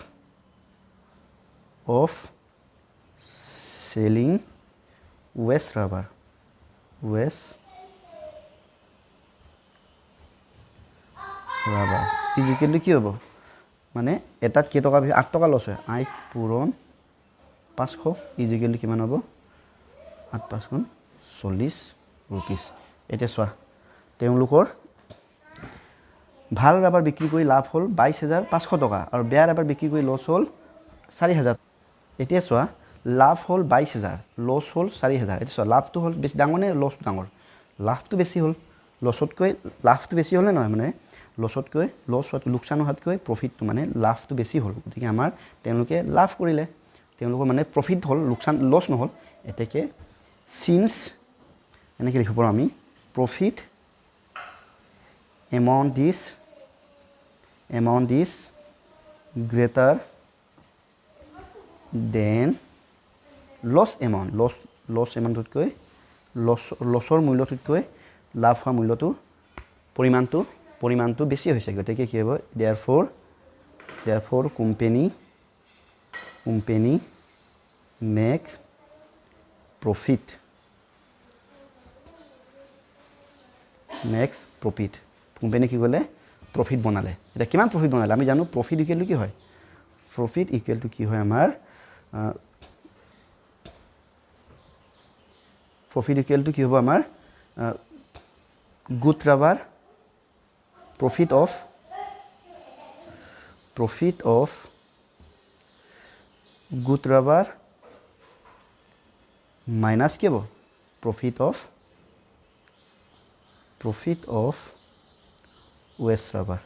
of selling waste rubber is equal to কি হ'ব মানে এটাত কেই টকা 8 টকা লছ হয় 8 পূৰণ 500 is equal to কিমান হ'ব 8 5 গুণ 40 रुपीस এটা চোৱা তেওঁলোকৰ ভাল ৰাবাৰ বিক্ৰী কৰি লাভ হ'ল 22500 টকা আৰু বেয়া ৰাবাৰ বিক্ৰী কৰি লছ হ'ল 4000 এতিয়া চোৱা লাভ হ'ল 22000 লছ হ'ল 4000 এটা চোৱা লাভটো হ'ল বেছি ডাঙৰ নে লছটো ডাঙৰ লাভটো বেছি হ'ল লছতকৈ লাভটো বেছি হ'লে নহয় মানে লছতকৈ লছ হোৱাত লোকচান হোৱাতকৈ প্ৰফিটটো মানে লাভটো বেছি হ'ল গতিকে আমাৰ তেওঁলোকে লাভ কৰিলে তেওঁলোকৰ মানে প্ৰফিট হ'ল লোকচান লছ নহ'ল এতেকে সিন্স এনেকৈ লিখিব পাৰোঁ আমি profit amount is greater than loss amountতকৈ লছৰ মূল্যটোতকৈ লাভ হোৱা মূল্যটো পৰিমাণটো বেছি হৈছে গতিকে কি হ'ব therefore company make profit company কি ক'লে প্ৰফিট বনালে এটা কিমান প্ৰফিট বনালে আমি জানো প্ৰফিট ইকুৱেল টু কি হয় প্ৰফিট ইকুৱেল টু কি হয় আমাৰ প্ৰফিট ইকুৱেল টু কি হ'ব আমাৰ good rubber profit of good rubber minus কি হ'ব profit of waste rubber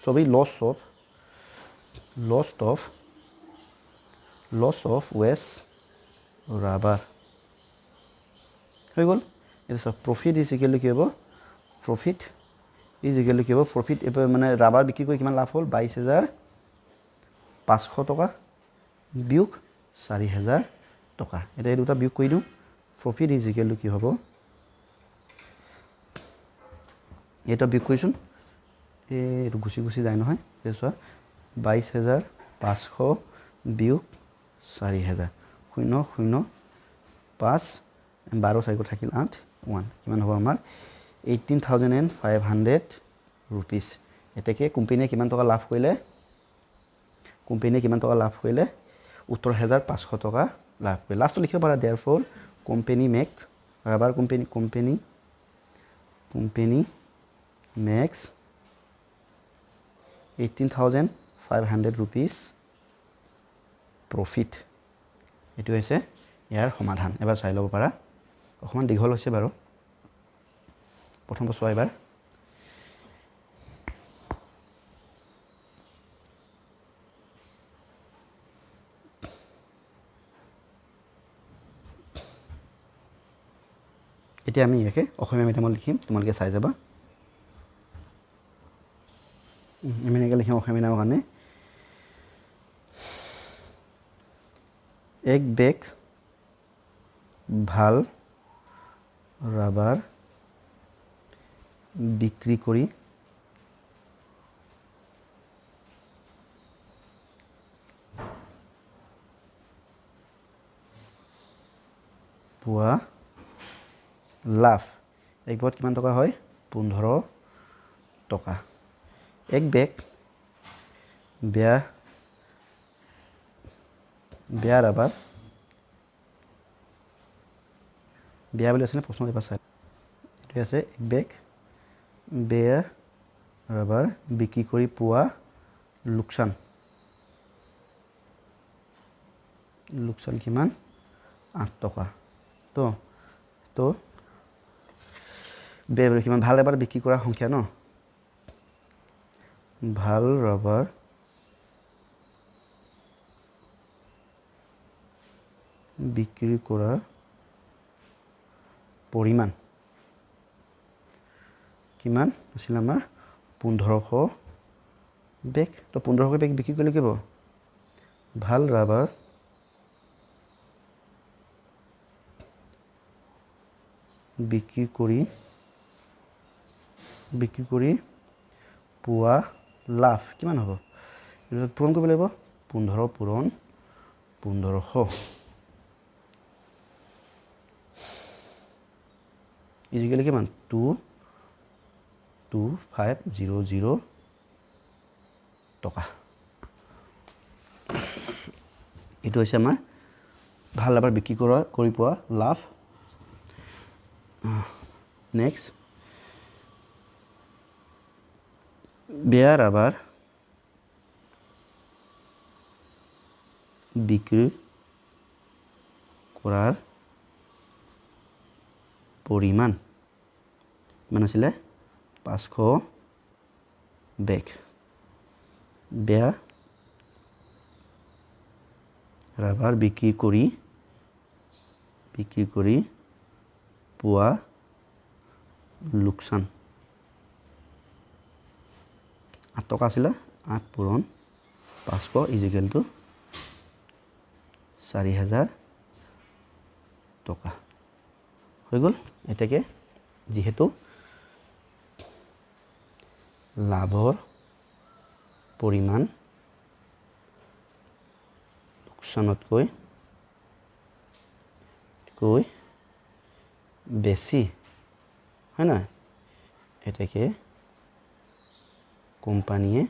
so we loss of waste rubber হৈ গ'ল এটা সব প্ৰফিট ইজ ইকুৱেল টু কি হ'ব প্ৰফিট মানে ৰাবাৰ বিক্ৰী কৰি কিমান লাভ হ'ল 22500 টকা বিয়োগ 4000 টকা এটা এই দুটা বিয়োগ কৰি দিওঁ প্ৰফিট ইজ ইকুৱেল টু কি হ'ব এটা বিয়োগ কৰিছোন এইটো গুচি যায় নহয় চোৱা 22500 বিয়োগ 4000 0 5 12 4 থাকিল 8 1 কিমান হ'ব আমাৰ 18500 रुपीस এটাকে কোম্পানীয়ে কিমান টকা লাভ কৰিলে 18500 টকা লাভ কৰিলে লাষ্টটো লিখিব পাৰা therefore company makes 18500 rupees profit এটো হৈছে ইয়াৰ সমাধান এবাৰ চাই ল'ব পাৰা অকমান দীঘল হৈছে বাৰু প্ৰথম বছৰ এবাৰ এতিয়া আমি একে অসমীয়া মিডিয়ামত লিখিম তোমালোকে চাই যাবা আমি এনেকৈ লিখিম অসমীয়া মিডিয়ামৰ কাৰণে এক বেগ ভাল ৰাবাৰ বিক্ৰী কৰি পোৱা লাভ এক বেগত কিমান টকা হয় 15 টকা এক বেগ বেয়া ৰাবাৰ বেয়া বুলি আছে প্ৰশ্ন এবাৰ চাই এইটো আছে এক বেগ বেয়া ৰাবাৰ বিক্ৰী কৰি পোৱা লোকচান কিমান 8 টকা তো বেয়া কিমান ভাল ৰাবাৰ বিক্ৰী কৰা সংখ্যা ন ভাল ৰাবাৰ বিক্ৰী কৰাৰ পৰিমাণ কিমান আছিল আমাৰ 1500 বেগ তো 1500 বেগ বিক্ৰী কৰিলে কি হ'ব ভাল ৰাবাৰ বিক্ৰী কৰি পোৱা লাভ কিমান হ'ব এটা পূৰণ কৰিব লাগিব 15 পূৰণ 1500 ইজিকেলি কিমান 22500 টকা এইটো হৈছে আমাৰ ভাল ৰাবাৰ বিক্ৰী কৰি পোৱা লাভ নেক্সট বেয়া ৰাবাৰ বিক্ৰী কৰাৰ পৰিমাণ কিমান আছিলে 500 বেগ বেয়া ৰাবাৰ বিক্ৰী কৰি পোৱা লোকচান 8 টকা আছিলে 8 পূৰণ 500 ইজিকেল টু 4000 টকা হৈ গ'ল এটাকে যেহেতু লাভৰ পৰিমাণ লোকচানতকৈ বেছি হয় না এটাকে কোম্পানীয়ে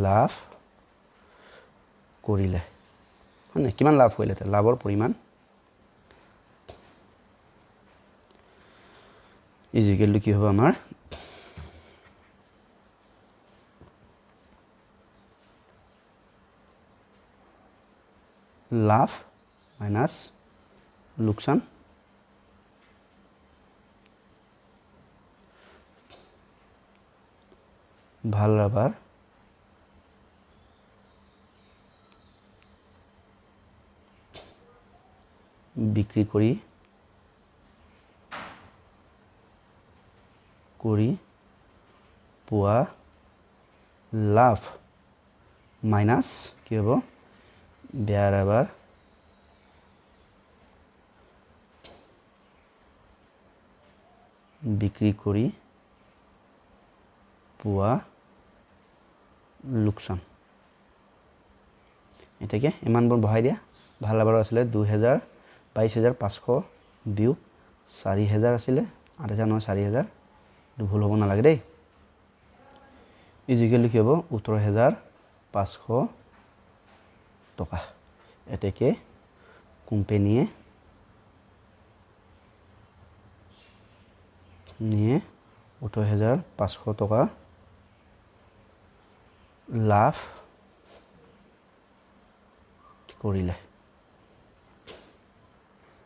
লাভ কৰিলে হয় না কিমান লাভ কৰিলে লাভৰ পৰিমাণ ইজিকেল টু কি হ'ব আমাৰ লাভ মাইনাস লোকসান ভাল ৰাবাৰ বিক্ৰি কৰি পোৱা লাভ মাইনাস কি হ'ব বেয়া ৰাবাৰ বিক্ৰী কৰি পোৱা লোকসান এটাকে ইমানবোৰ বহাই দিয়া ভাল ৰাবাৰ আছিলে 2,22,500 বিউ 4,000 আছিলে 8,000 নহয় 4,000 ভুল হ'ব নালাগে দেই ইজিকেল কি হ'ব 17,500 টকা এটাকে কোম্পানীয়ে নিয়ে 17,500 টকা লাভ কৰিলে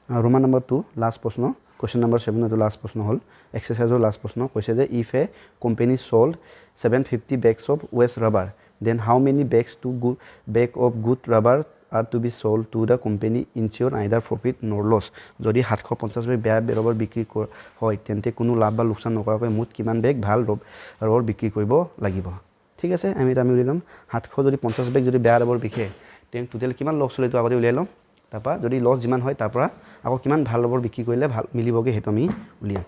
ৰোমান নম্বৰ 2 লাষ্ট প্ৰশ্ন question number 7 to last प्रश्न हल exercise last प्रश्न কৈছে যে if a company sold 750 bags of waste rubber then how many bags of good rubber are to be sold to the company ensure neither profit nor loss যদি 750 বেগ বেয়া ৰবৰ বিক্ৰী হয় তেন্তে কোনো লাভ বা লোকসান নকৰাকৈ মুঠ কিমান বেগ ভাল ৰবৰ বিক্ৰী কৰিব লাগিব ঠিক আছে আমি উলিয়াম 700 যদি 50 বেগ যদি বেয়া ৰবৰ বিকে তেন টোটাল কিমান লছ হলে তো আগতে উলিয়াই লম তাপা যদি লছ যিমান হয় তাৰ পৰা আকৌ কিমান ভাল ৰবৰ বিক্ৰী কৰিলে ভাল মিলিবগে হেতু আমি উলিয়াম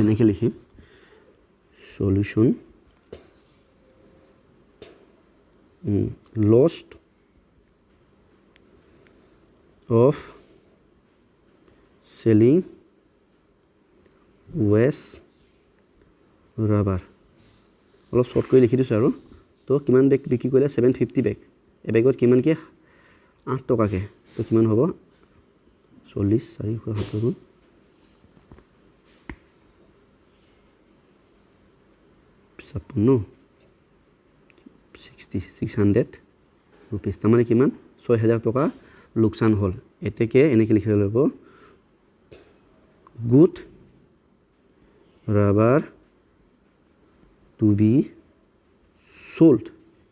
এনেকৈ লিখিম solution lost of selling waste rubber অলপ শর্ট কৰি লিখি দিছো আৰু তো কিমান বেগ বিক্ৰী কৰিলে 750 বেগ এবেগত কিমান কি 8 টকাকে তো কিমান হ'ব 40 470 600 रुपीस तामाने किमान 6000 टका लोकसान हल एतेके एनेके लिखि लब good rubber to be sold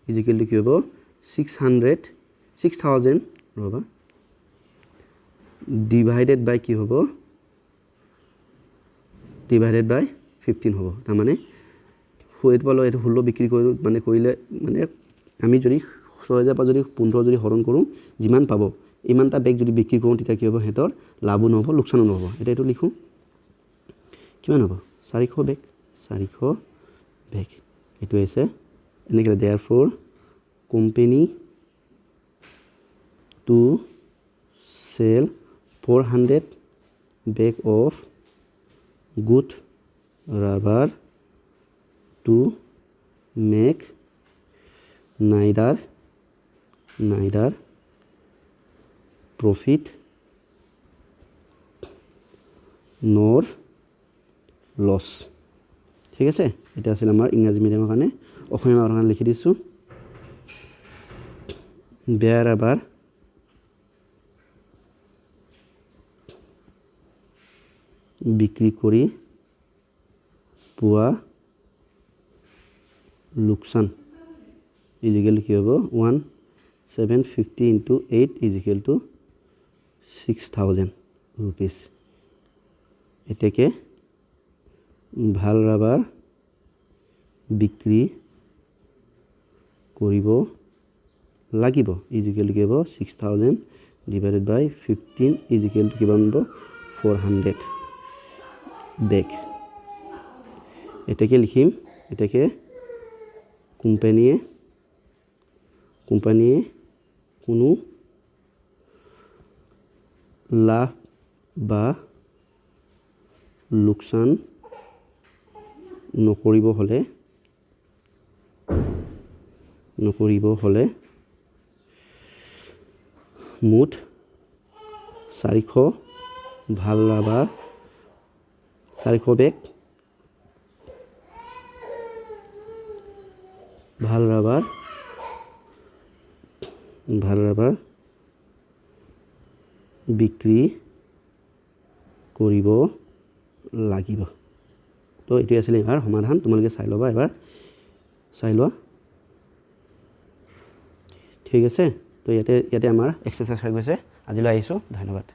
इजिकल लिखि हबो 6,000 ৰ'বা ডিভাইডেড বাই কি হ'ব ডিভাইডেড বাই 15 হ'ব তাৰমানে এইটো পালো এইটো 16 বিক্ৰী কৰি মানে কৰিলে মানে আমি যদি 6000 পৰা যদি 15 যদি হৰণ কৰোঁ যিমান পাব ইমানটা বেগ যদি বিক্ৰী কৰোঁ তেতিয়া কি হ'ব হেতৰ লাভো নহ'ব লোকচানো নহ'ব এটা এইটো লিখোঁ কিমান হ'ব 400 বেগ 400 বেগ এইটো আছে এনেকৈ therefore company to sell 400 bag of good rubber to make neither profit nor loss ঠিক আছে এটা আছিল আমাৰ ইংৰাজী মিডিয়ামৰ কাৰণে অসমীয়া মানৰ কাৰণে লিখি দিছোঁ বেয়া ৰাবাৰ বিক্ৰী কৰি পোৱা লোকচান ইজিকেল কি হ'ব 1750 into 8 is equal to 6,000 rupees এটাকে ভাল ৰাবাৰ বিক্ৰী কৰিব লাগিব ইজিকেল কি হ'ব 6,000 divided by 15 is equal to কিমান হ'ব 400 বেগ এটাকে লিখিম এটাকে কোম্পানীয়ে কোনো লাভ বা লোকচান নকৰিব হ'লে মুঠ 400 ভাল ৰাবাৰ 400 বেগ ভাল ৰাবাৰ বিক্ৰী কৰিব লাগিব তো এইটোৱে আছিল এবাৰ সমাধান তোমালোকে চাই ল'বা এবাৰ চাই লোৱা ঠিক আছে তো ইয়াতে আমাৰ এক্সাৰসাইজ হৈ গৈছে আজিলৈ আহিছোঁ ধন্যবাদ